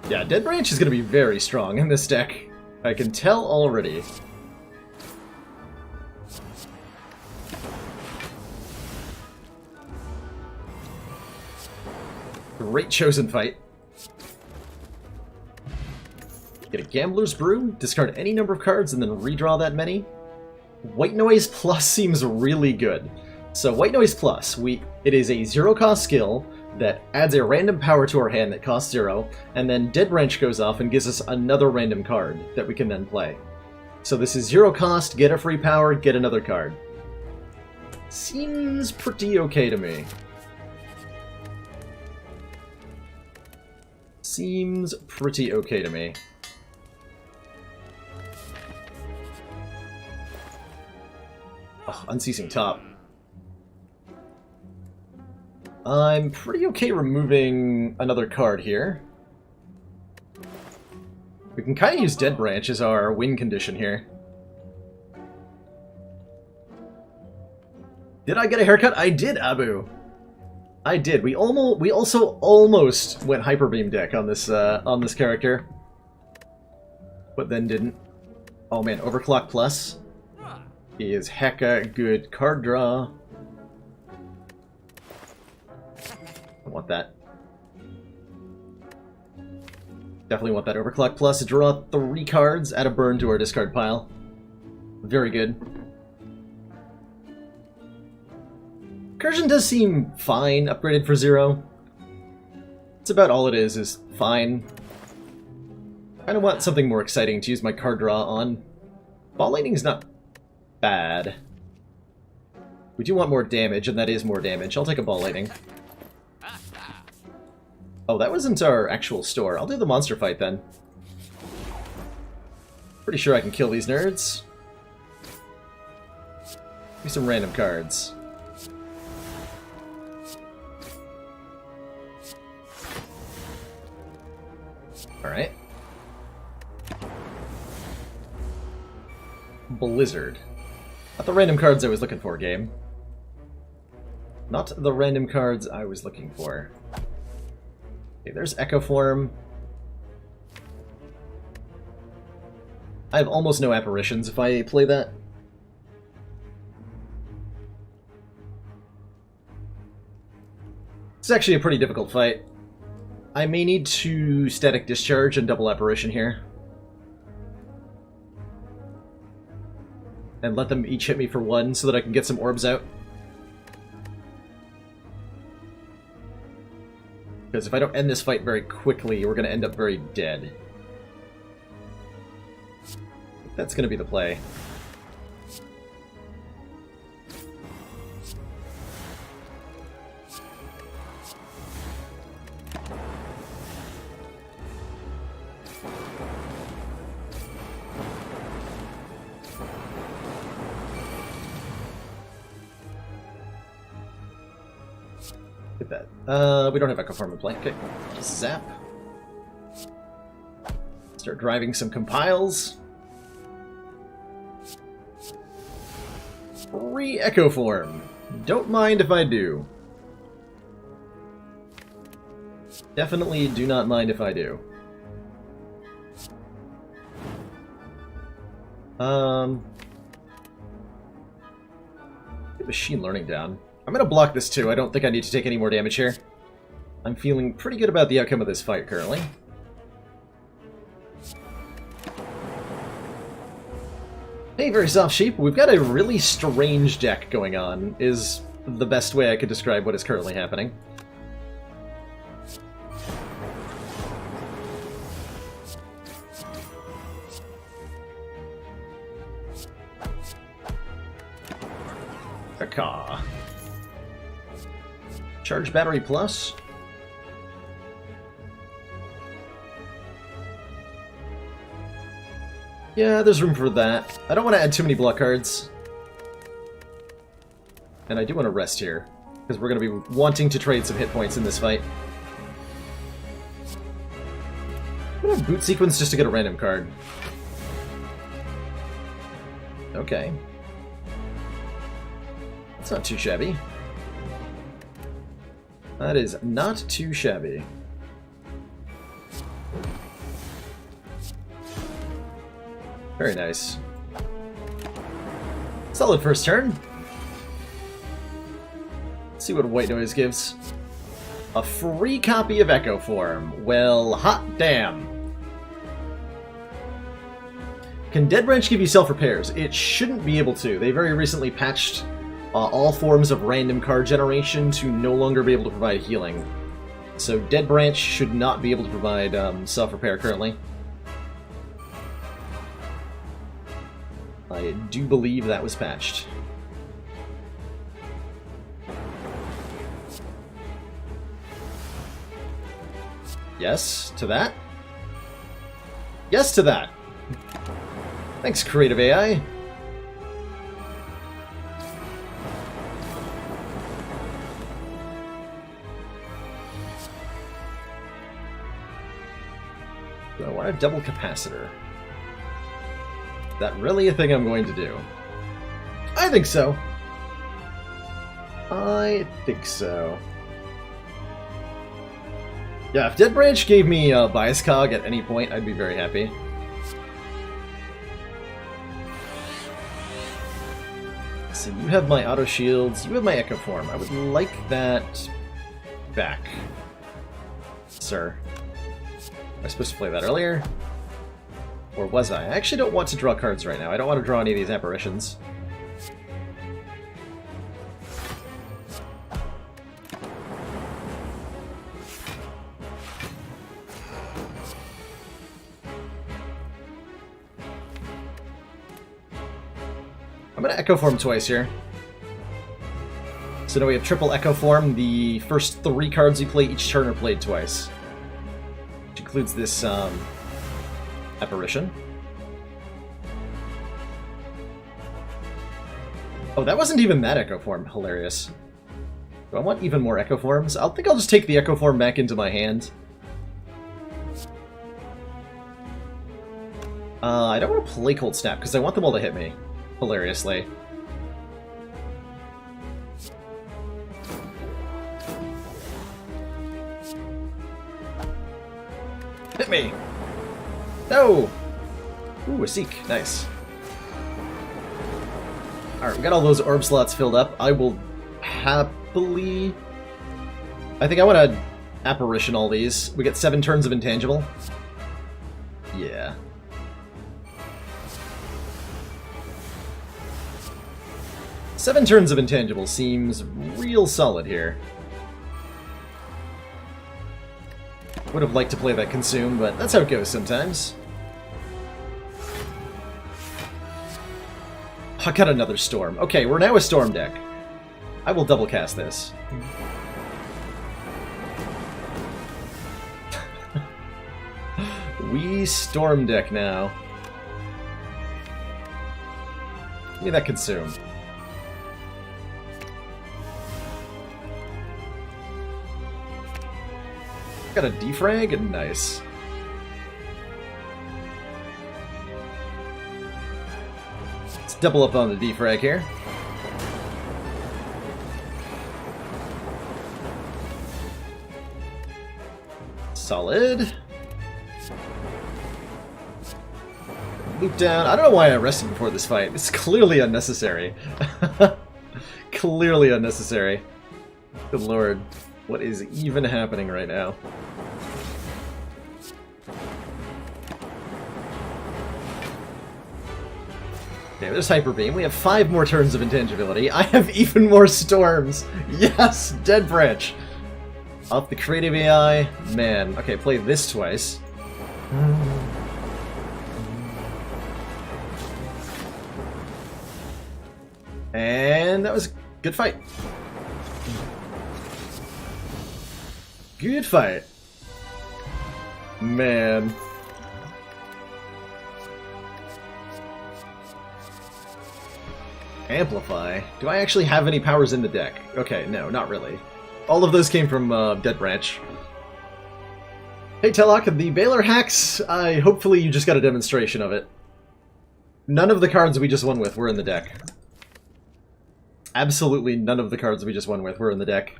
Yeah, Dead Branch is going to be very strong in this deck. I can tell already. Great Chosen fight. Get a Gambler's Brew, discard any number of cards, and then redraw that many. White Noise Plus seems really good. So White Noise Plus, it is a 0-cost skill that adds a random power to our hand that costs 0, and then Dead Branch goes off and gives us another random card that we can then play. So this is 0 cost, get a free power, get another card. Seems pretty okay to me. Seems pretty okay to me. Oh, Unceasing Top. I'm pretty okay removing another card here. We can kind of use Dead Branch as our win condition here. Did I get a haircut? I did, Abu. I did. We also almost went Hyper Beam deck on this character, but then didn't. Oh man, Overclock Plus is hecka good card draw. I want that. Definitely want that Overclock Plus to draw 3 cards, add a burn to our discard pile. Very good. Recursion does seem fine, upgraded for 0. It's about all it is fine. I kinda want something more exciting to use my card draw on. Ball Lightning's not bad. We do want more damage, and that is more damage. I'll take a Ball Lightning. Oh, that wasn't our actual store. I'll do the monster fight then. Pretty sure I can kill these nerds. Give me some random cards. Alright. Blizzard. Not the random cards I was looking for, game. Not the random cards I was looking for. Okay, there's Echo Form. I have almost no apparitions if I play that. It's actually a pretty difficult fight. I may need to Static Discharge and double Apparition here. And let them each hit me for 1 so that I can get some orbs out. Because if I don't end this fight very quickly, we're going to end up very dead. That's going to be the play. Get that. We don't have Echo Form in play. Okay. Zap. Start driving some compiles. 3 Echo Form. Don't mind if I do. Definitely do not mind if I do. Get machine learning down. I'm gonna block this too. I don't think I need to take any more damage here. I'm feeling pretty good about the outcome of this fight currently. Hey, very soft sheep. We've got a really strange deck going on, is the best way I could describe what is currently happening. Caw. Charge battery plus. Yeah, there's room for that. I don't want to add too many block cards. And I do want to rest here, because we're going to be wanting to trade some hit points in this fight. I'm going to boot sequence just to get a random card. Okay. That's not too shabby. That is not too shabby. Very nice. Solid first turn. Let's see what white noise gives. A free copy of Echo Form. Well, hot damn. Can Dead Branch give you self-repairs? It shouldn't be able to. They very recently patched all forms of random card generation to no longer be able to provide healing. So Dead Branch should not be able to provide self-repair currently. I do believe that was patched. Yes to that? Yes to that! Thanks, creative AI. Do I want a double capacitor? Is that really a thing I'm going to do? I think so. I think so. Yeah, if Dead Branch gave me a Bias Cog at any point, I'd be very happy. So you have my auto shields, you have my Echo Form. I would like that back, sir. Was I supposed to play that earlier? Or was I? I actually don't want to draw cards right now. I don't want to draw any of these apparitions. I'm going to Echo Form twice here. So now we have triple Echo Form. The first 3 cards we play each turn are played twice. Which includes this apparition. Oh, that wasn't even that Echo Form. Hilarious. Do I want even more Echo Forms? I think I'll just take the Echo Form back into my hand. I don't want to play Cold Snap, because I want them all to hit me. Hilariously. Hit me! No! Ooh, a Seek. Nice. Alright, we got all those orb slots filled up. I will happily... I think I want to apparition all these. We get 7 turns of intangible. Yeah. Seven turns of intangible seems real solid here. Would have liked to play that Consume, but that's how it goes sometimes. I got another Storm. Okay, we're now a Storm deck. I will double cast this. We Storm deck now. Give me that Consume. Got a defrag? Nice. Let's double up on the defrag here. Solid. Loop down. I don't know why I rested before this fight. It's clearly unnecessary. Clearly unnecessary. Good lord. What is even happening right now? Okay, there's Hyper Beam. We have 5 more turns of intangibility. I have even more storms. Yes! Dead Branch. Off the creative AI. Man. Okay, play this twice. And that was a good fight. Good fight. Man. Amplify? Do I actually have any powers in the deck? Okay, no, not really. All of those came from Dead Branch. Hey Telok, the Baylor hacks, hopefully you just got a demonstration of it. None of the cards we just won with were in the deck. Absolutely none of the cards we just won with were in the deck.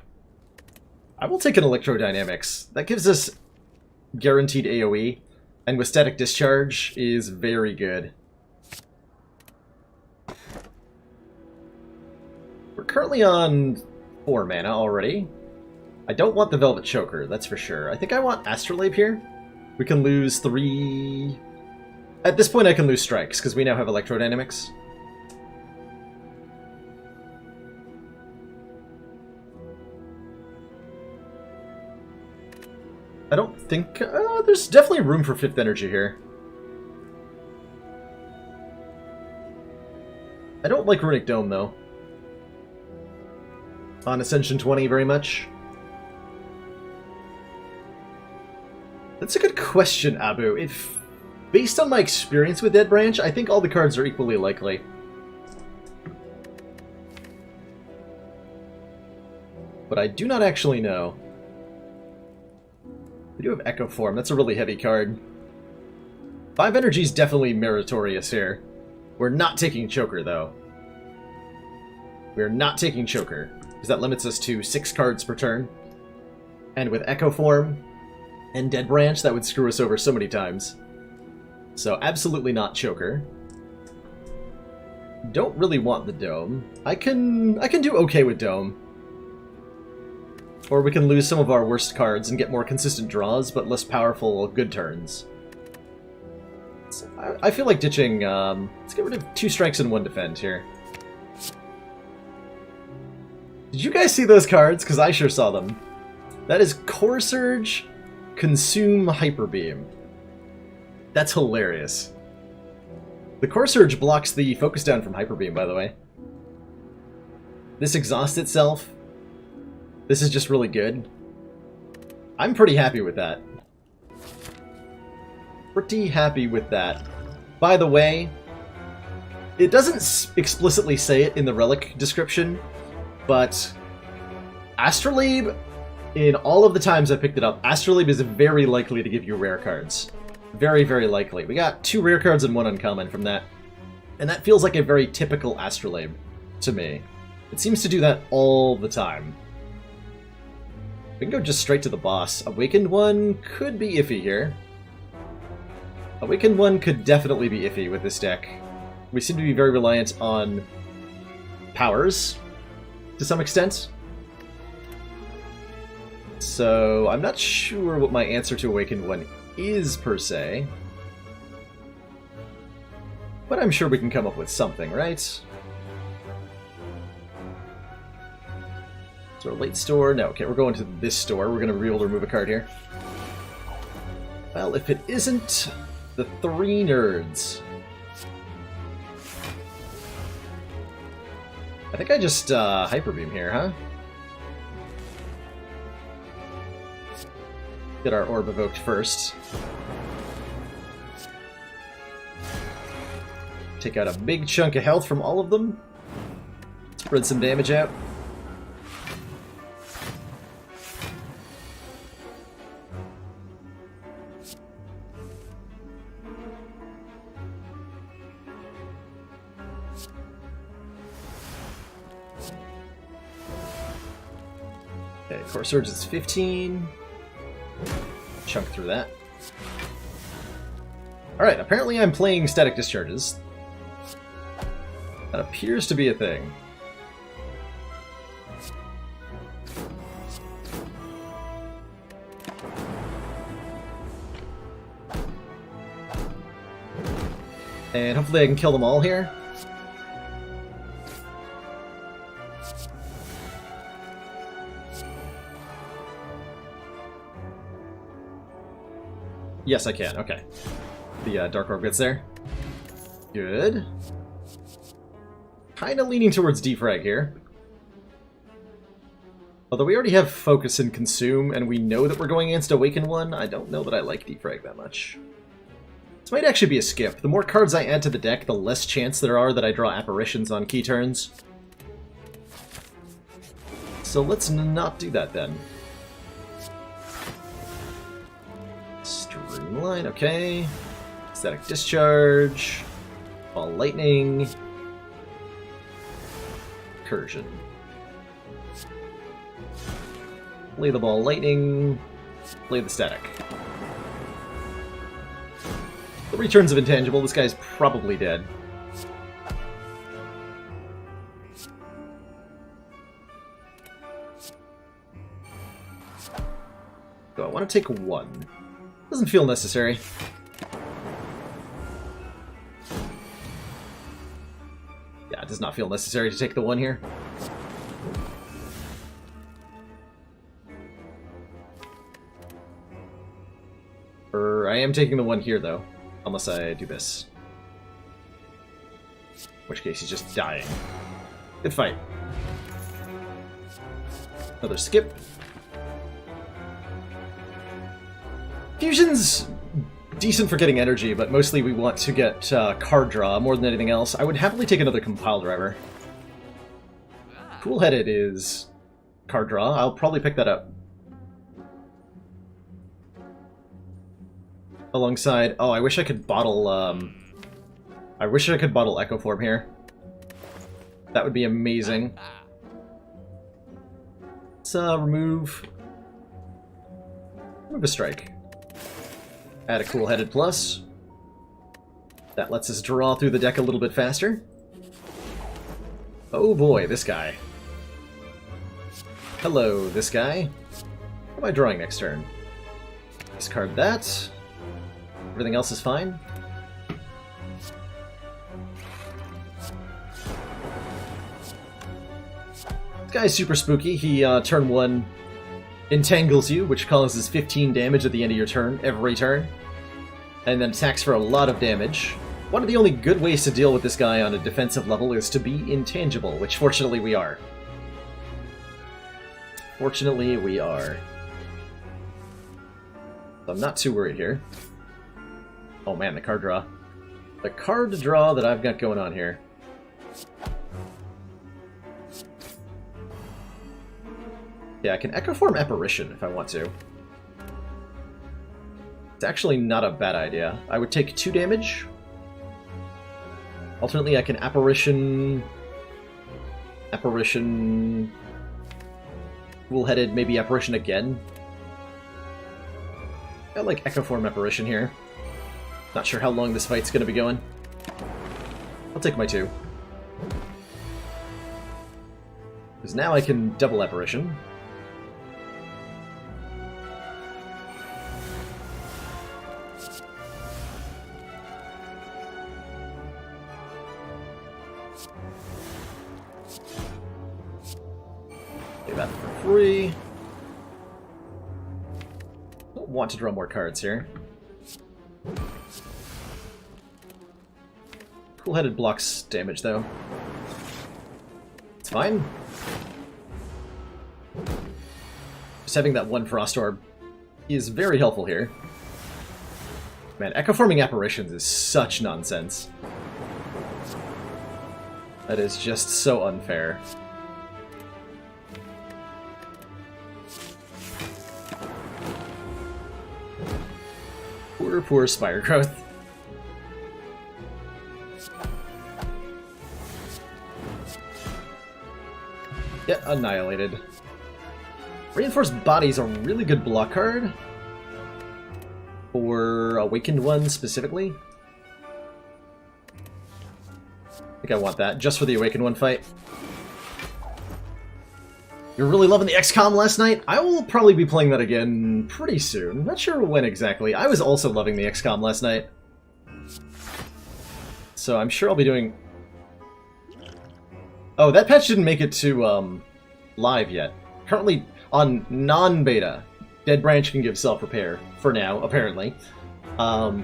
I will take an Electrodynamics. That gives us guaranteed AoE, and with Static Discharge is very good. We're currently on 4 mana already. I don't want the Velvet Choker, that's for sure. I think I want Astrolabe here. We can lose 3... At this point I can lose strikes, because we now have Electrodynamics. I don't think... there's definitely room for 5th energy here. I don't like Runic Dome, though. On Ascension 20 very much. That's a good question, Abu. If, based on my experience with Dead Branch, I think all the cards are equally likely. But I do not actually know. We do have Echo Form. That's a really heavy card. 5 energy is definitely meritorious here. We're not taking Choker, though. We're not taking Choker, because that limits us to 6 cards per turn. And with Echo Form and Dead Branch, that would screw us over so many times. So absolutely not Choker. Don't really want the Dome. I can do okay with Dome. Or we can lose some of our worst cards and get more consistent draws, but less powerful good turns. So I feel like ditching... let's get rid of 2 strikes and 1 defend here. Did you guys see those cards? Because I sure saw them. That is Core Surge, Consume Hyper Beam. That's hilarious. The Core Surge blocks the focus down from Hyper Beam, by the way. This exhausts itself. This is just really good. I'm pretty happy with that. Pretty happy with that. By the way, it doesn't explicitly say it in the relic description, but Astrolabe, in all of the times I picked it up, Astrolabe is very likely to give you rare cards. Very, very likely. We got 2 rare cards and 1 uncommon from that. And that feels like a very typical Astrolabe to me. It seems to do that all the time. We can go just straight to the boss. Awakened One could be iffy here. Awakened One could definitely be iffy with this deck. We seem to be very reliant on powers, to some extent. So I'm not sure what my answer to Awakened One is, per se. But I'm sure we can come up with something, right? So late store? No, okay, we're going to this store. We're going to be able to remove a card here. Well, if it isn't the 3 nerds. I think I just Hyper Beam here, huh? Get our orb evoked first. Take out a big chunk of health from all of them. Spread some damage out. Okay, Core Surge is 15. chunk through that. Alright, apparently I'm playing static discharges. That appears to be a thing. And hopefully I can kill them all here. Yes, I can. Okay. The Dark Orb gets there. Good. Kind of leaning towards defrag here. Although we already have Focus and Consume, and we know that we're going against Awaken 1, I don't know that I like defrag that much. This might actually be a skip. The more cards I add to the deck, the less chance there are that I draw Apparitions on key turns. So let's not do that then. Streamline, okay. Static Discharge. Ball Lightning. Incursion. Play the Ball Lightning. Play the Static. The returns of Intangible. This guy's probably dead. So I want to take one. Doesn't feel necessary. Yeah, it does not feel necessary to take the one here. I am taking the one here, though. Unless I do this. In which case he's just dying. Good fight. Another skip. Fusion's decent for getting energy, but mostly we want to get card draw more than anything else. I would happily take another Compile Driver. Cool-Headed is card draw. I'll probably pick that up. Alongside... Oh, I wish I could bottle, I wish I could bottle Echo Form here. That would be amazing. Let's, remove a strike. Add a Cool-Headed Plus. That lets us draw through the deck a little bit faster. Oh boy, this guy. Hello, this guy. What am I drawing next turn? Discard that. Everything else is fine. This guy's super spooky. He, turn 1, entangles you, which causes 15 damage at the end of your turn, every turn. And then attacks for a lot of damage. One of the only good ways to deal with this guy on a defensive level is to be intangible, which fortunately we are. Fortunately we are. So I'm not too worried here. Oh man, the card draw. The card draw that I've got going on here. Yeah, I can Echo Form Apparition if I want to. It's actually not a bad idea. I would take 2 damage. Alternately, I can Apparition... Apparition... Cool-Headed, maybe Apparition again. I like Echo Form Apparition here. Not sure how long this fight's gonna be going. I'll take my 2. Because now I can double Apparition. Get that for free. Don't want to draw more cards here. Cool-Headed blocks damage, though. It's fine. Just having that one Frost Orb is very helpful here. Man, Echo-Forming Apparitions is such nonsense. That is just so unfair. Poor, poor Spire Growth. Get annihilated. Reinforced Body's a really good block card. Or Awakened One specifically? I think I want that, just for the Awakened One fight. You're really loving the XCOM last night? I will probably be playing that again pretty soon. Not sure when exactly. I was also loving the XCOM last night. So I'm sure I'll be doing... Oh, that patch didn't make it to live yet. Currently on non-beta, Dead Branch can give self-repair, for now, apparently. I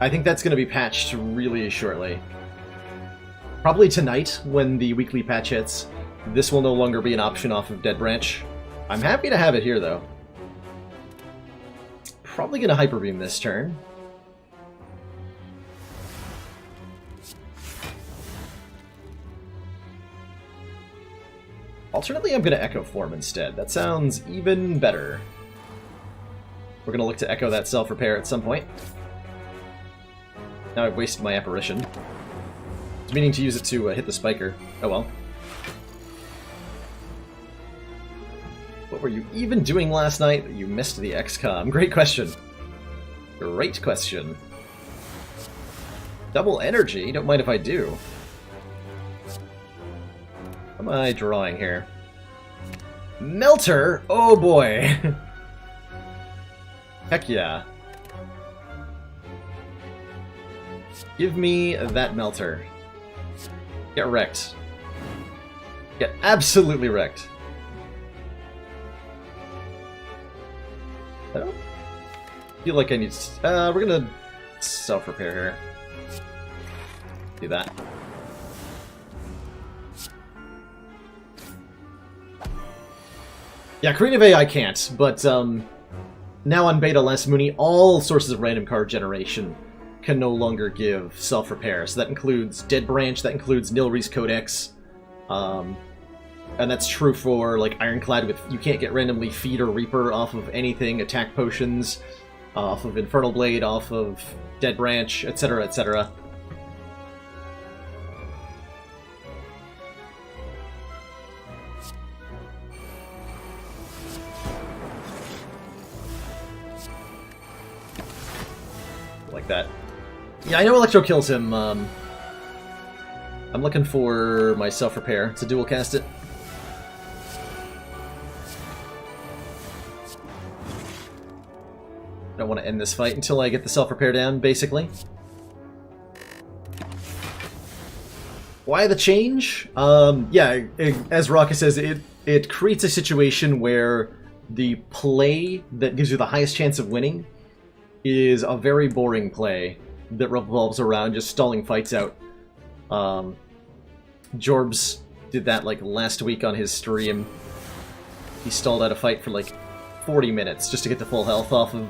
think that's going to be patched really shortly. Probably tonight, when the weekly patch hits. This will no longer be an option off of Dead Branch. I'm happy to have it here, though. Probably going to Hyper Beam this turn. Alternately, I'm going to Echo Form instead. That sounds even better. We're going to look to echo that self-repair at some point. Now I've wasted my Apparition. I was meaning to use it to hit the Spiker. Oh well. What were you even doing last night that you missed the XCOM? Great question. Great question. Double energy? Don't mind if I do. What am I drawing here? Melter? Oh boy! Heck yeah. Give me that Melter. Get wrecked. Get absolutely wrecked. I don't feel like I need to... we're gonna self-repair here. Do that. Yeah, Creative AI can't, but now on Beta Last Mooney, all sources of random card generation can no longer give self-repair. So that includes Dead Branch, that includes Nilri's Codex, and that's true for like Ironclad. With you can't get randomly Feed or Reaper off of anything, attack potions, off of Infernal Blade, off of Dead Branch, etc., etc. Like that. Yeah, I know Electro kills him. I'm looking for my self-repair to dual cast it. Don't want to end this fight until I get the self-repair down, basically. Why the change? Yeah, as Raka says, it creates a situation where the play that gives you the highest chance of winning is a very boring play that revolves around just stalling fights out. Jorbs did that like last week on his stream. He stalled out a fight for like 40 minutes just to get the full health off of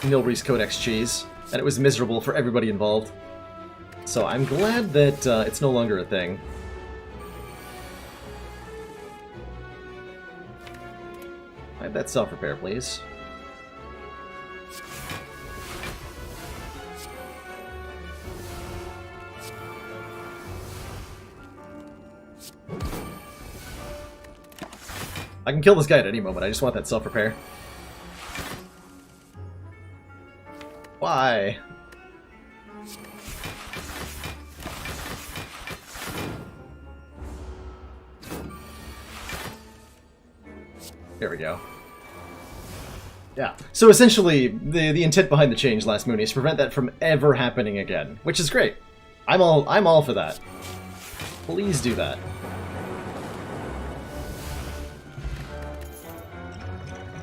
Nilri's Codex cheese, and it was miserable for everybody involved. So I'm glad that it's no longer a thing. I have that self-repair, please. I can kill this guy at any moment, I just want that self-repair. Why? There we go. Yeah. So essentially, the intent behind the change last Mooney is to prevent that from ever happening again, which is great. I'm all for that. Please do that.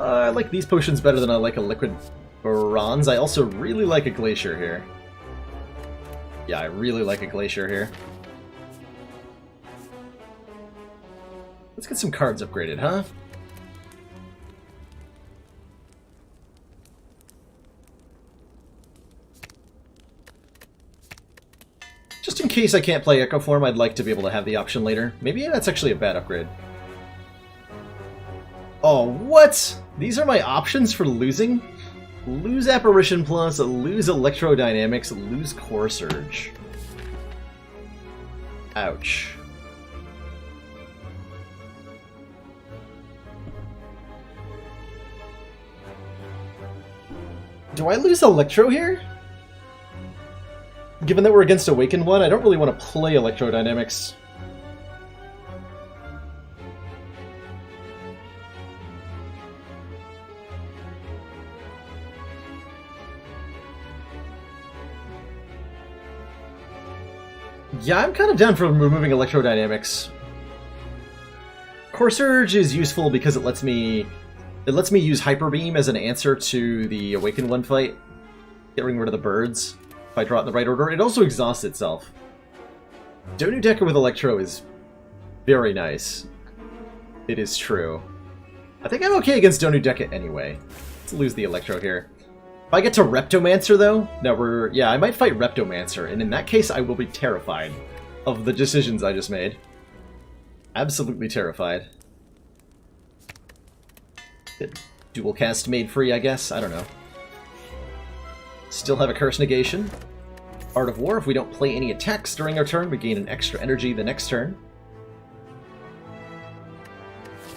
I like these potions better than I like a liquid bronze. I also really like a glacier here. Yeah, I really like a glacier here. Let's get some cards upgraded, huh? Just in case I can't play Echo Form, I'd like to be able to have the option later. Maybe that's actually a bad upgrade. Oh, what? These are my options for losing? Lose Apparition Plus, lose Electrodynamics, lose Core Surge. Ouch. Do I lose Electro here? Given that we're against Awakened one, I don't really want to play Electrodynamics. Yeah, I'm kind of down for removing Electrodynamics. Core Surge is useful because it lets me use Hyper Beam as an answer to the Awakened one fight. Getting rid of the birds if I draw it in the right order. It also exhausts itself. Donu Decker with Electro is very nice. It is true. I think I'm okay against Donu Decker anyway. Let's lose the Electro here. If I get to Reptomancer, though, yeah, I might fight Reptomancer, and in that case, I will be terrified of the decisions I just made. Absolutely terrified. Get dual cast made free, I guess? I don't know. Still have a Curse Negation. Art of War, if we don't play any attacks during our turn, we gain an extra energy the next turn.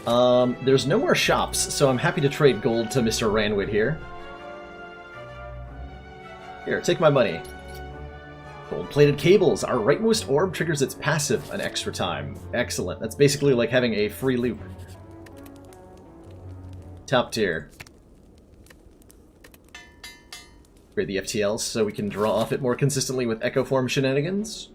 There's no more shops, so I'm happy to trade gold to Mr. Ranwood here. Here, take my money. Gold-plated cables. Our rightmost orb triggers its passive an extra time. Excellent. That's basically like having a free loop. Top tier. Upgrade the FTLs so we can draw off it more consistently with Echo Form shenanigans.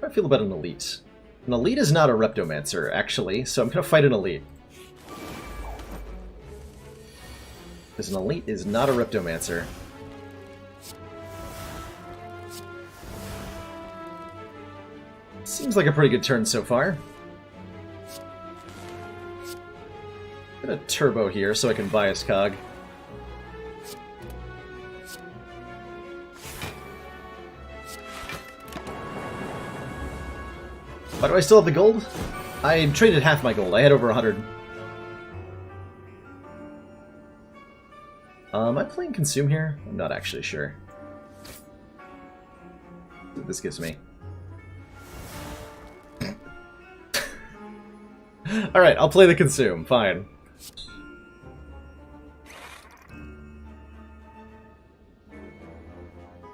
How do I feel about an Elite? An Elite is not a Reptomancer, actually, so I'm going to fight an Elite. Because an Elite is not a Reptomancer. Seems like a pretty good turn so far. Get a turbo here so I can bias cog. Why do I still have the gold? I traded half my gold. I had over 100. Am I playing Consume here? I'm not actually sure. What this gives me. Alright, I'll play the Consume. Fine.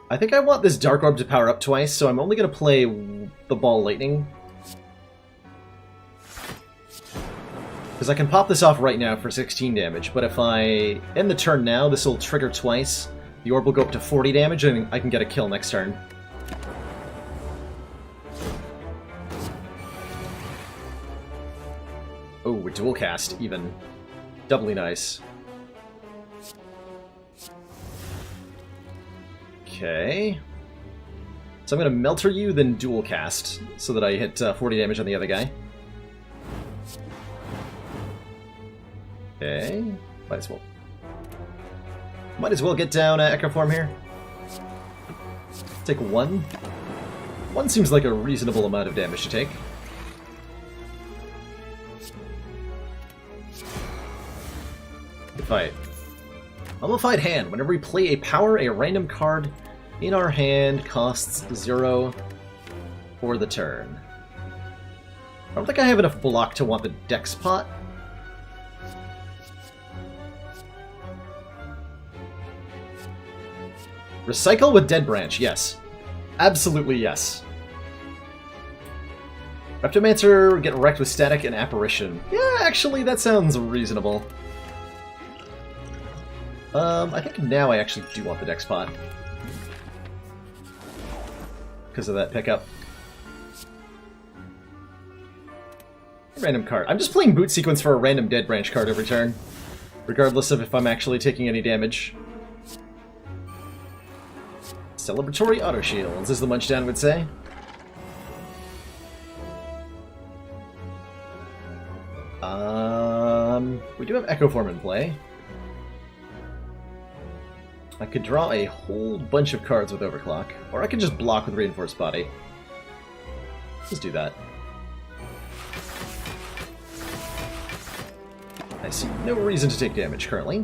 I think I want this Dark Orb to power up twice, so I'm only going to play the Ball Lightning. Because I can pop this off right now for 16 damage, but if I end the turn now, this will trigger twice. The orb will go up to 40 damage, and I can get a kill next turn. Oh, a dual cast, even. Doubly nice. Okay. So I'm going to Melter you, then dual cast, so that I hit 40 damage on the other guy. Okay. Might as well get down Echo Form here. Take one. One seems like a reasonable amount of damage to take. Good fight. Mummified Hand. Whenever we play a power, a random card in our hand costs 0 for the turn. I don't think I have enough block to want the Dex pot. Recycle with Dead Branch, yes. Absolutely yes. Reptomancer, get wrecked with Static and Apparition. Yeah, actually, that sounds reasonable. I think now I actually do want the Dex pot. Because of that pickup. Random card. I'm just playing Boot Sequence for a random Dead Branch card every turn. Regardless of if I'm actually taking any damage. Celebratory Auto Shields, as the Munchdown would say. We do have Echo Form in play. I could draw a whole bunch of cards with Overclock, or I could just block with Reinforced Body. Let's do that. I see no reason to take damage currently.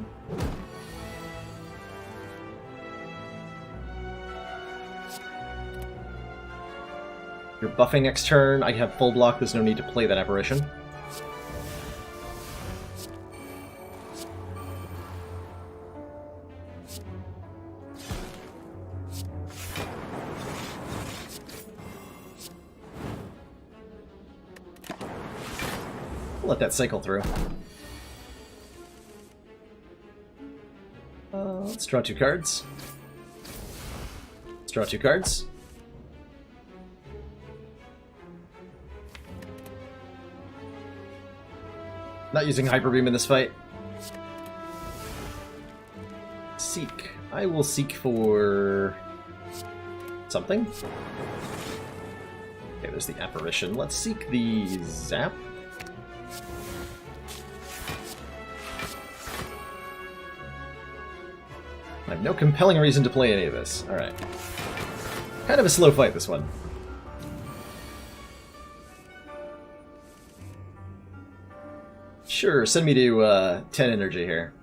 You're buffing next turn, I have full block, there's no need to play that Apparition. We'll let that cycle through. Let's draw 2 cards. Let's draw 2 cards. Not using Hyper Beam in this fight. Seek. I will seek for something. Okay, there's the Apparition. Let's seek the Zap. I have no compelling reason to play any of this. Alright. Kind of a slow fight, this one. Sure, send me to 10 energy here.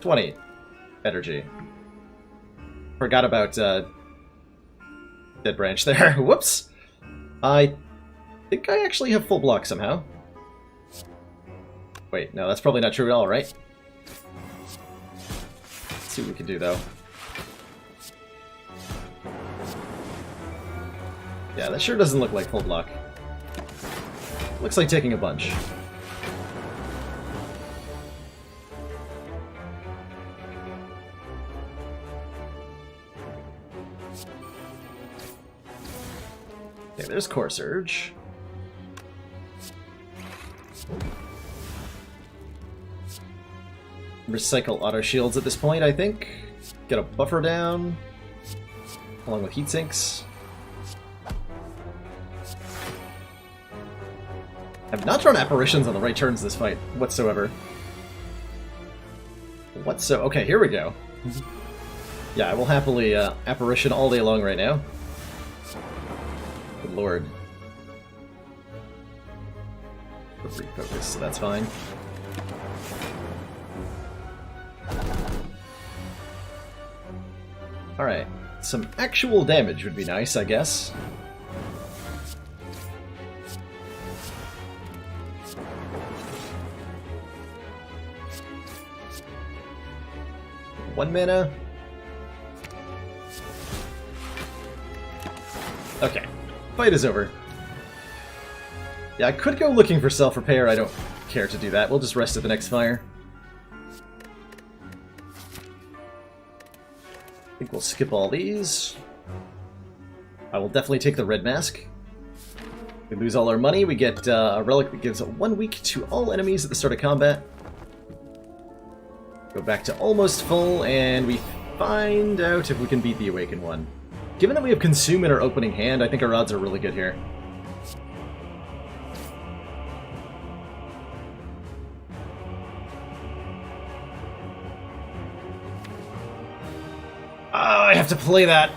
20 energy. Forgot about Dead Branch there. Whoops! I think I actually have full block somehow. Wait, no, that's probably not true at all, right? Let's see what we can do, though. Yeah, that sure doesn't look like full block. Looks like taking a bunch. Okay, there's Core Surge. Recycle auto shields at this point, I think. Get a buffer down, along with heat sinks. I've not drawn apparitions on the right turns this fight whatsoever. Okay, here we go. Yeah, I will happily apparition all day long right now. Good lord. Refocus, so that's fine. Alright, some actual damage would be nice, I guess. One mana. Okay, fight is over. Yeah, I could go looking for self-repair, I don't care to do that. We'll just rest at the next fire. I think we'll skip all these. I will definitely take the red mask. We lose all our money, we get a relic that gives 1 week to all enemies at the start of combat. Go back to almost full, and we find out if we can beat the Awakened one. Given that we have Consume in our opening hand, I think our odds are really good here. Oh, I have to play that.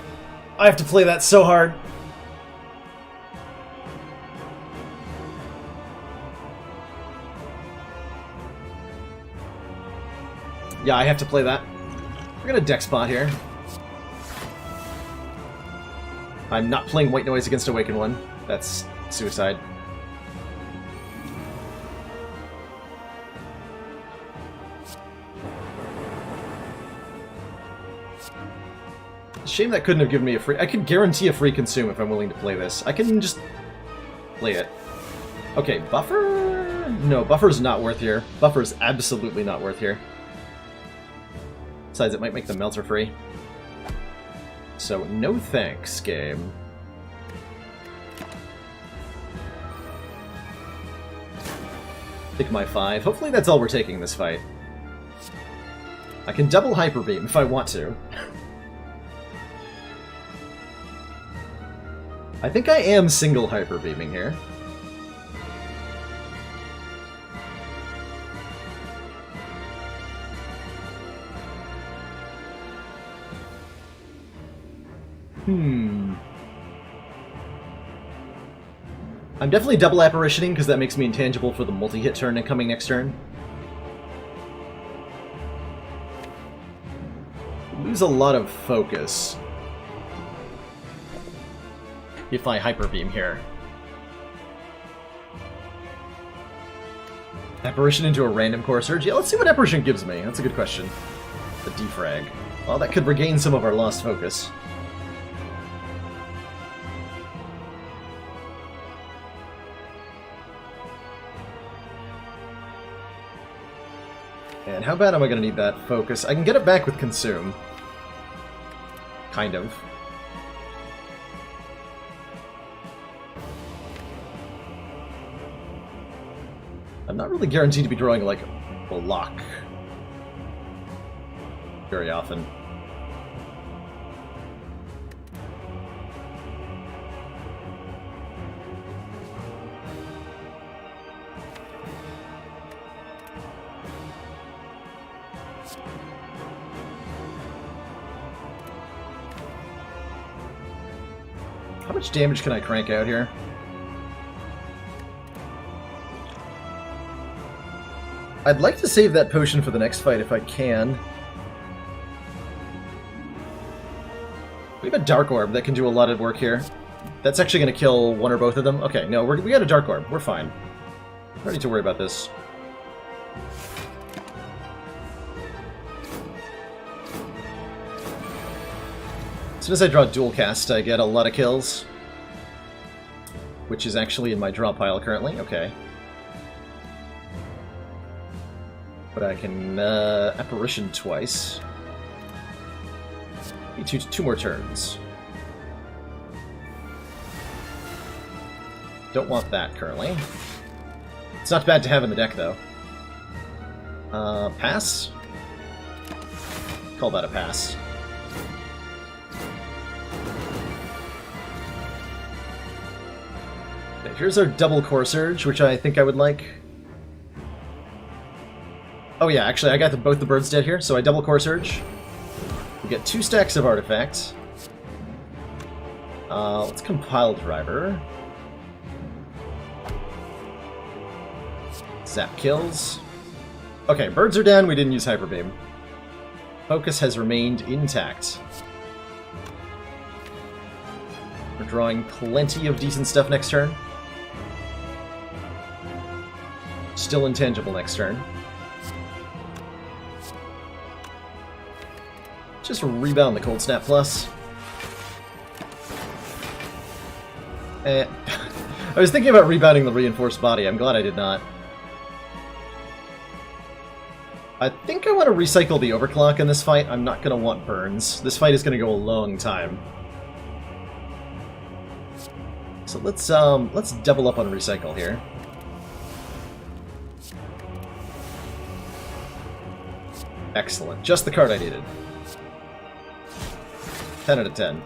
I have to play that so hard. Yeah, I have to play that. We're gonna deck spot here. I'm not playing White Noise against Awakened one. That's suicide. Shame that couldn't have given me a free... I could guarantee a free Consume if I'm willing to play this. I can just play it. Okay, Buffer? No, Buffer's not worth here. Buffer's absolutely not worth here. Besides, it might make the Melter free. So, no thanks, game. Take my 5. Hopefully that's all we're taking this fight. I can double Hyper Beam if I want to. I think I am single Hyper Beaming here. I'm definitely double apparitioning because that makes me intangible for the multi-hit turn and coming next turn. Lose a lot of focus if I Hyper Beam here. Apparition into a random Core Surge? Yeah, let's see what Apparition gives me. That's a good question. The defrag. Well, that could regain some of our lost focus. Man, how bad am I going to need that focus? I can get it back with Consume. Kind of. I'm not really guaranteed to be drawing, like, a lock very often. How much damage can I crank out here? I'd like to save that potion for the next fight if I can. We have a Dark Orb that can do a lot of work here. That's actually going to kill one or both of them. Okay, no, we got a Dark Orb. We're fine. Don't need to worry about this. As soon as I draw Dual Cast, I get a lot of kills. Which is actually in my draw pile currently. Okay. But I can Apparition twice. Two more turns. Don't want that currently. It's not bad to have in the deck, though. Pass? Call that a pass. Okay, here's our double Core Surge, which I think I would like. Oh yeah, actually, I got both the birds dead here, so I double Core Surge. We get 2 stacks of artifacts. Let's compile Driver. Zap kills. Okay, birds are down, we didn't use Hyper Beam. Focus has remained intact. We're drawing plenty of decent stuff next turn. Still intangible next turn. Just rebound the Cold Snap Plus. I was thinking about rebounding the Reinforced Body. I'm glad I did not. I think I want to recycle the Overclock in this fight. I'm not going to want burns. This fight is going to go a long time. So let's double up on recycle here. Excellent. Just the card I needed. 10 out of 10.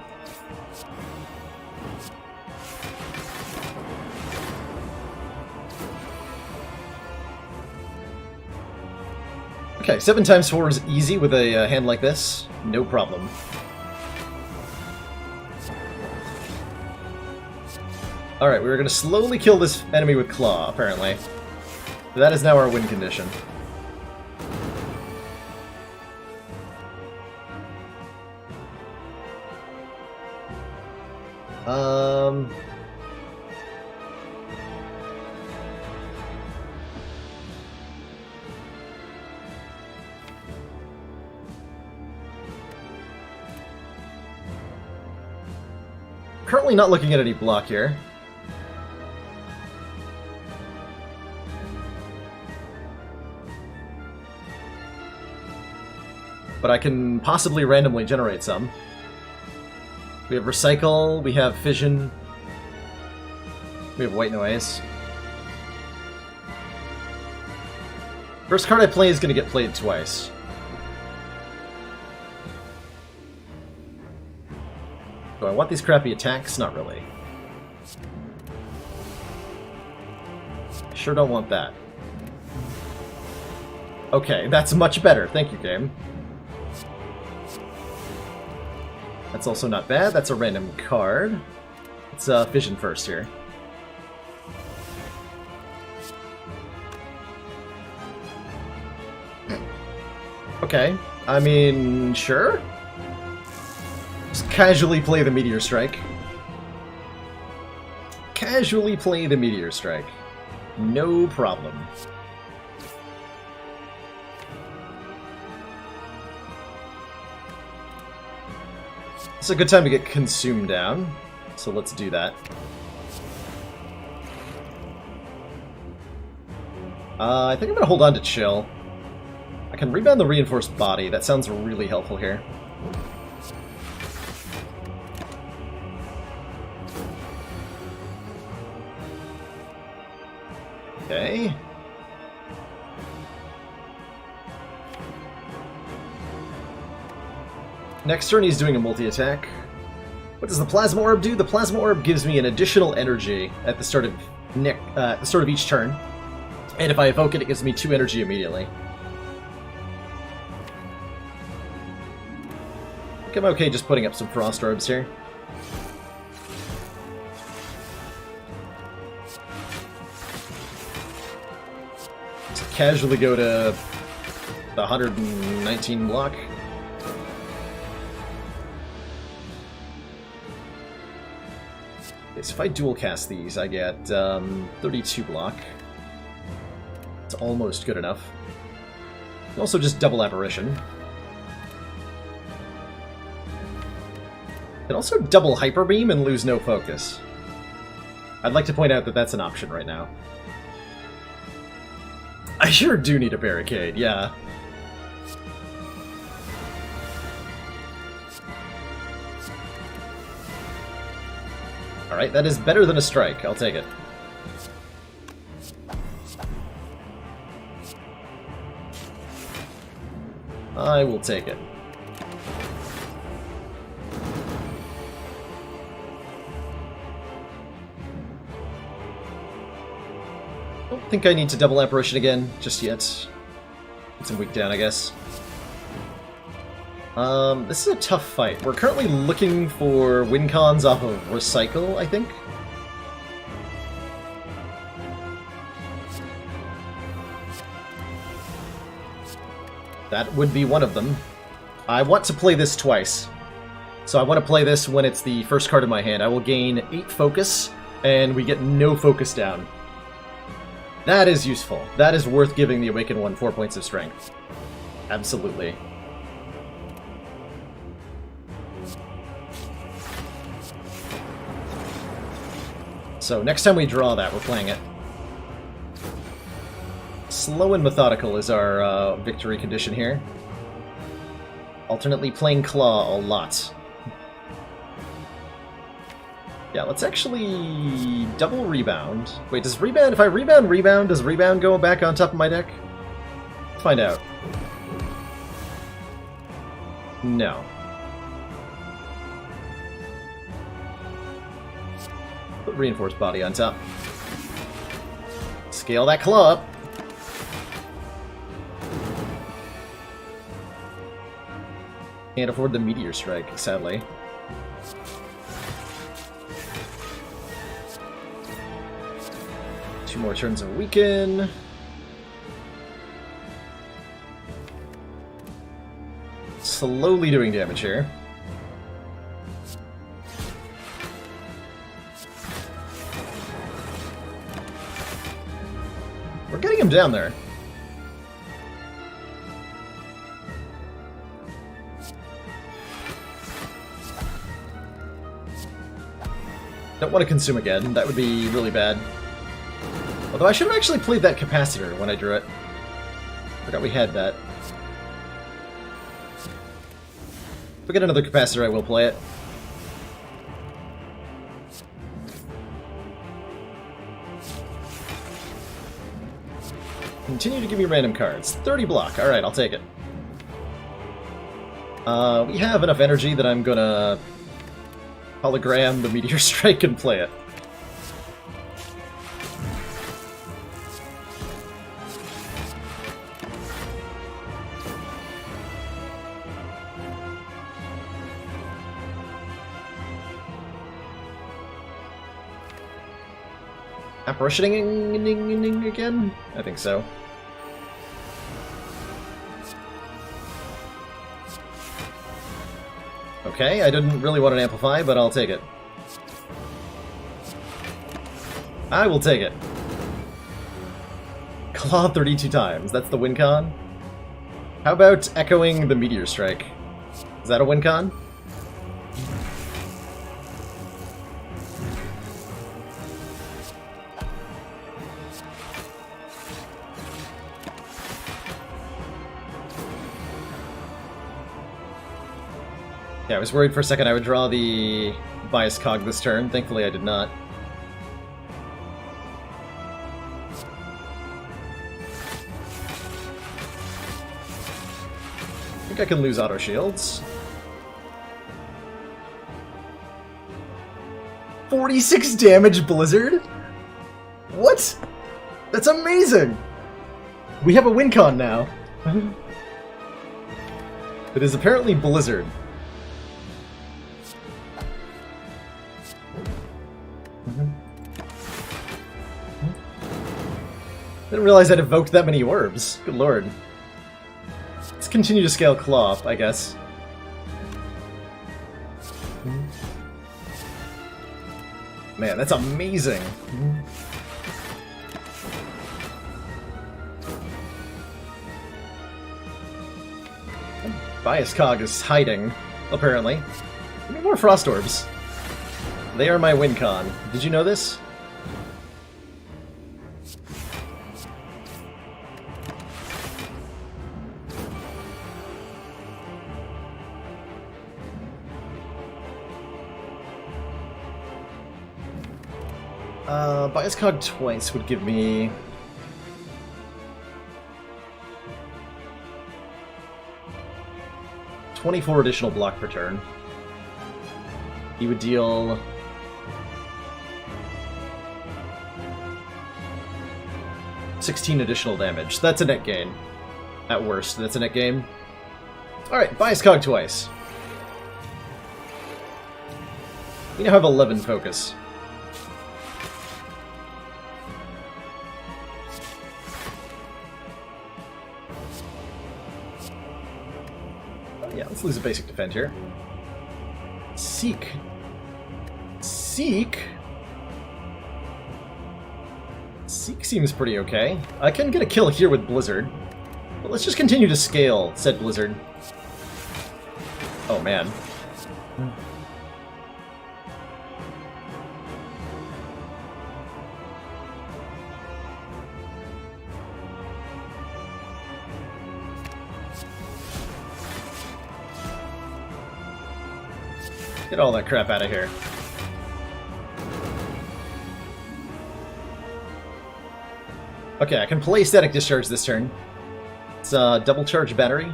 Okay, 7 times 4 is easy with a hand like this. No problem. Alright, we're going to slowly kill this enemy with Claw, apparently. That is now our win condition. Currently not looking at any block here. But I can possibly randomly generate some. We have Recycle, we have Fission, we have White Noise. First card I play is going to get played twice. Do I want these crappy attacks? Not really. Sure don't want that. Okay, that's much better. Thank you, game. That's also not bad. That's a random card. Let's Fission first here. Okay. I mean, sure. Just casually play the Meteor Strike. Casually play the Meteor Strike. No problem. It's a good time to get consumed down, so let's do that. I think I'm gonna hold on to Chill. I can rebound the reinforced body. That sounds really helpful here. Okay. Next turn he's doing a multi-attack. What does the Plasma Orb do? The Plasma Orb gives me an additional energy at the start of each turn. And if I evoke it, it gives me 2 energy immediately. I think I'm okay just putting up some Frost Orbs here. Just casually go to the 119 block. Okay, so if I dual cast these, I get 32 block. It's almost good enough. And also just double Apparition. Can also double Hyper Beam and lose no focus. I'd like to point out that that's an option right now. I sure do need a barricade, yeah. Alright, that is better than a strike. I'll take it. I will take it. Don't think I need to double Apparition again just yet. Get some weak down, I guess. This is a tough fight. We're currently looking for win cons off of Recycle, I think. That would be one of them. I want to play this twice. So I want to play this when it's the first card in my hand. I will gain 8 focus, and we get no focus down. That is useful. That is worth giving the Awakened one 4 points of strength. Absolutely. So next time we draw that, we're playing it. Slow and methodical is our victory condition here. Alternately playing Claw a lot. Yeah, let's actually double Rebound. Wait, does Rebound, if I Rebound, does Rebound go back on top of my deck? Let's find out. No. Put Reinforced Body on top. Scale that Claw up. Can't afford the Meteor Strike, sadly. Two more turns of Weaken. Slowly doing damage here. We're getting him down there. Don't want to consume again. That would be really bad. Although I should have actually played that capacitor when I drew it. Forgot we had that. If we get another capacitor, I will play it. Continue to give me random cards. 30 block. Alright, I'll take it. We have enough energy that I'm gonna hologram the Meteor Strike and play it. Apparitioning again? I think so. Okay, I didn't really want an Amplify, but I'll take it. I will take it. Claw 32 times. That's the win con? How about echoing the Meteor Strike? Is that a win con? Yeah, I was worried for a second I would draw the Bias Cog this turn. Thankfully I did not. I think I can lose auto shields. 46 damage Blizzard? What? That's amazing! We have a win con now. It is apparently Blizzard. Didn't realize I'd evoked that many orbs. Good lord. Let's continue to scale Claw, I guess. Man, that's amazing. Bias Cog is hiding, apparently. Give me more Frost Orbs. They are my win con. Did you know this? Bias Cog twice would give me... $24 additional block per turn. He would deal... $16 additional damage. That's a net gain. At worst, that's a net gain. Alright, Bias Cog twice. We now have 11 focus. Yeah, let's lose a basic defend here. Seek. Seek? Seek seems pretty okay. I can get a kill here with Blizzard. But let's just continue to scale, said Blizzard. Oh, man. Get all that crap out of here. Okay, I can play Static Discharge this turn. It's a double charge battery.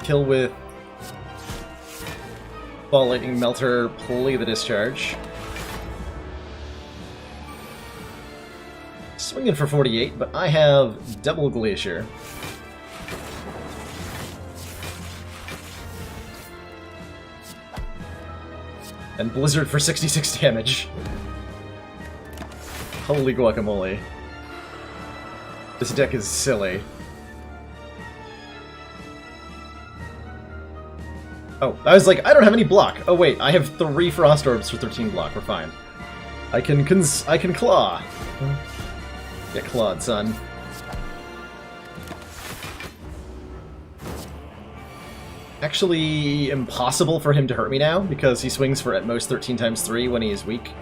Kill with Ball Lightning Melter, play the Discharge. Swinging for 48, but I have double Glacier. And Blizzard for 66 damage. Holy guacamole. This deck is silly. Oh, I was like, I don't have any block. Oh wait, I have 3 Frost Orbs for 13 block. We're fine. I can claw. Get clawed, son. Actually impossible for him to hurt me now, because he swings for at most 13 times 3 when he is weak.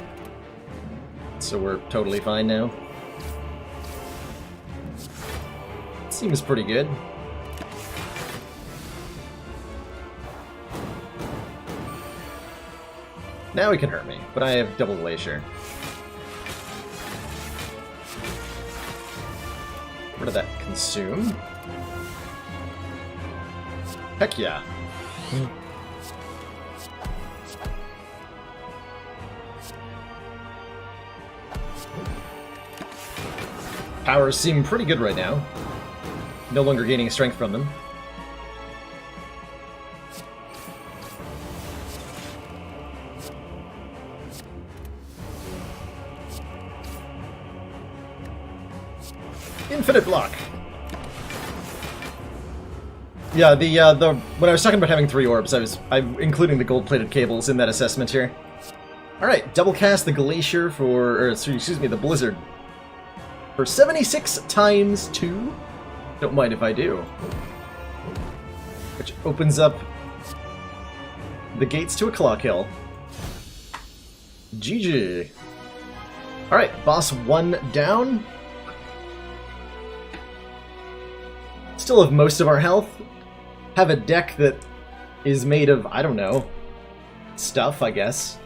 So we're totally fine now. Seems pretty good. Now he can hurt me, but I have double Glacier. What did that consume? Heck yeah. Powers seem pretty good right now. No longer gaining strength from them. Infinite block. Yeah, when I was talking about having 3 orbs, I'm including the gold-plated cables in that assessment here. Alright, double cast the Glacier for, excuse me, the Blizzard. For 76 times 2? Don't mind if I do. Which opens up the gates to a claw kill. GG. Alright, boss 1 down. Still have most of our health. have a deck that is made of, I don't know, stuff, I guess.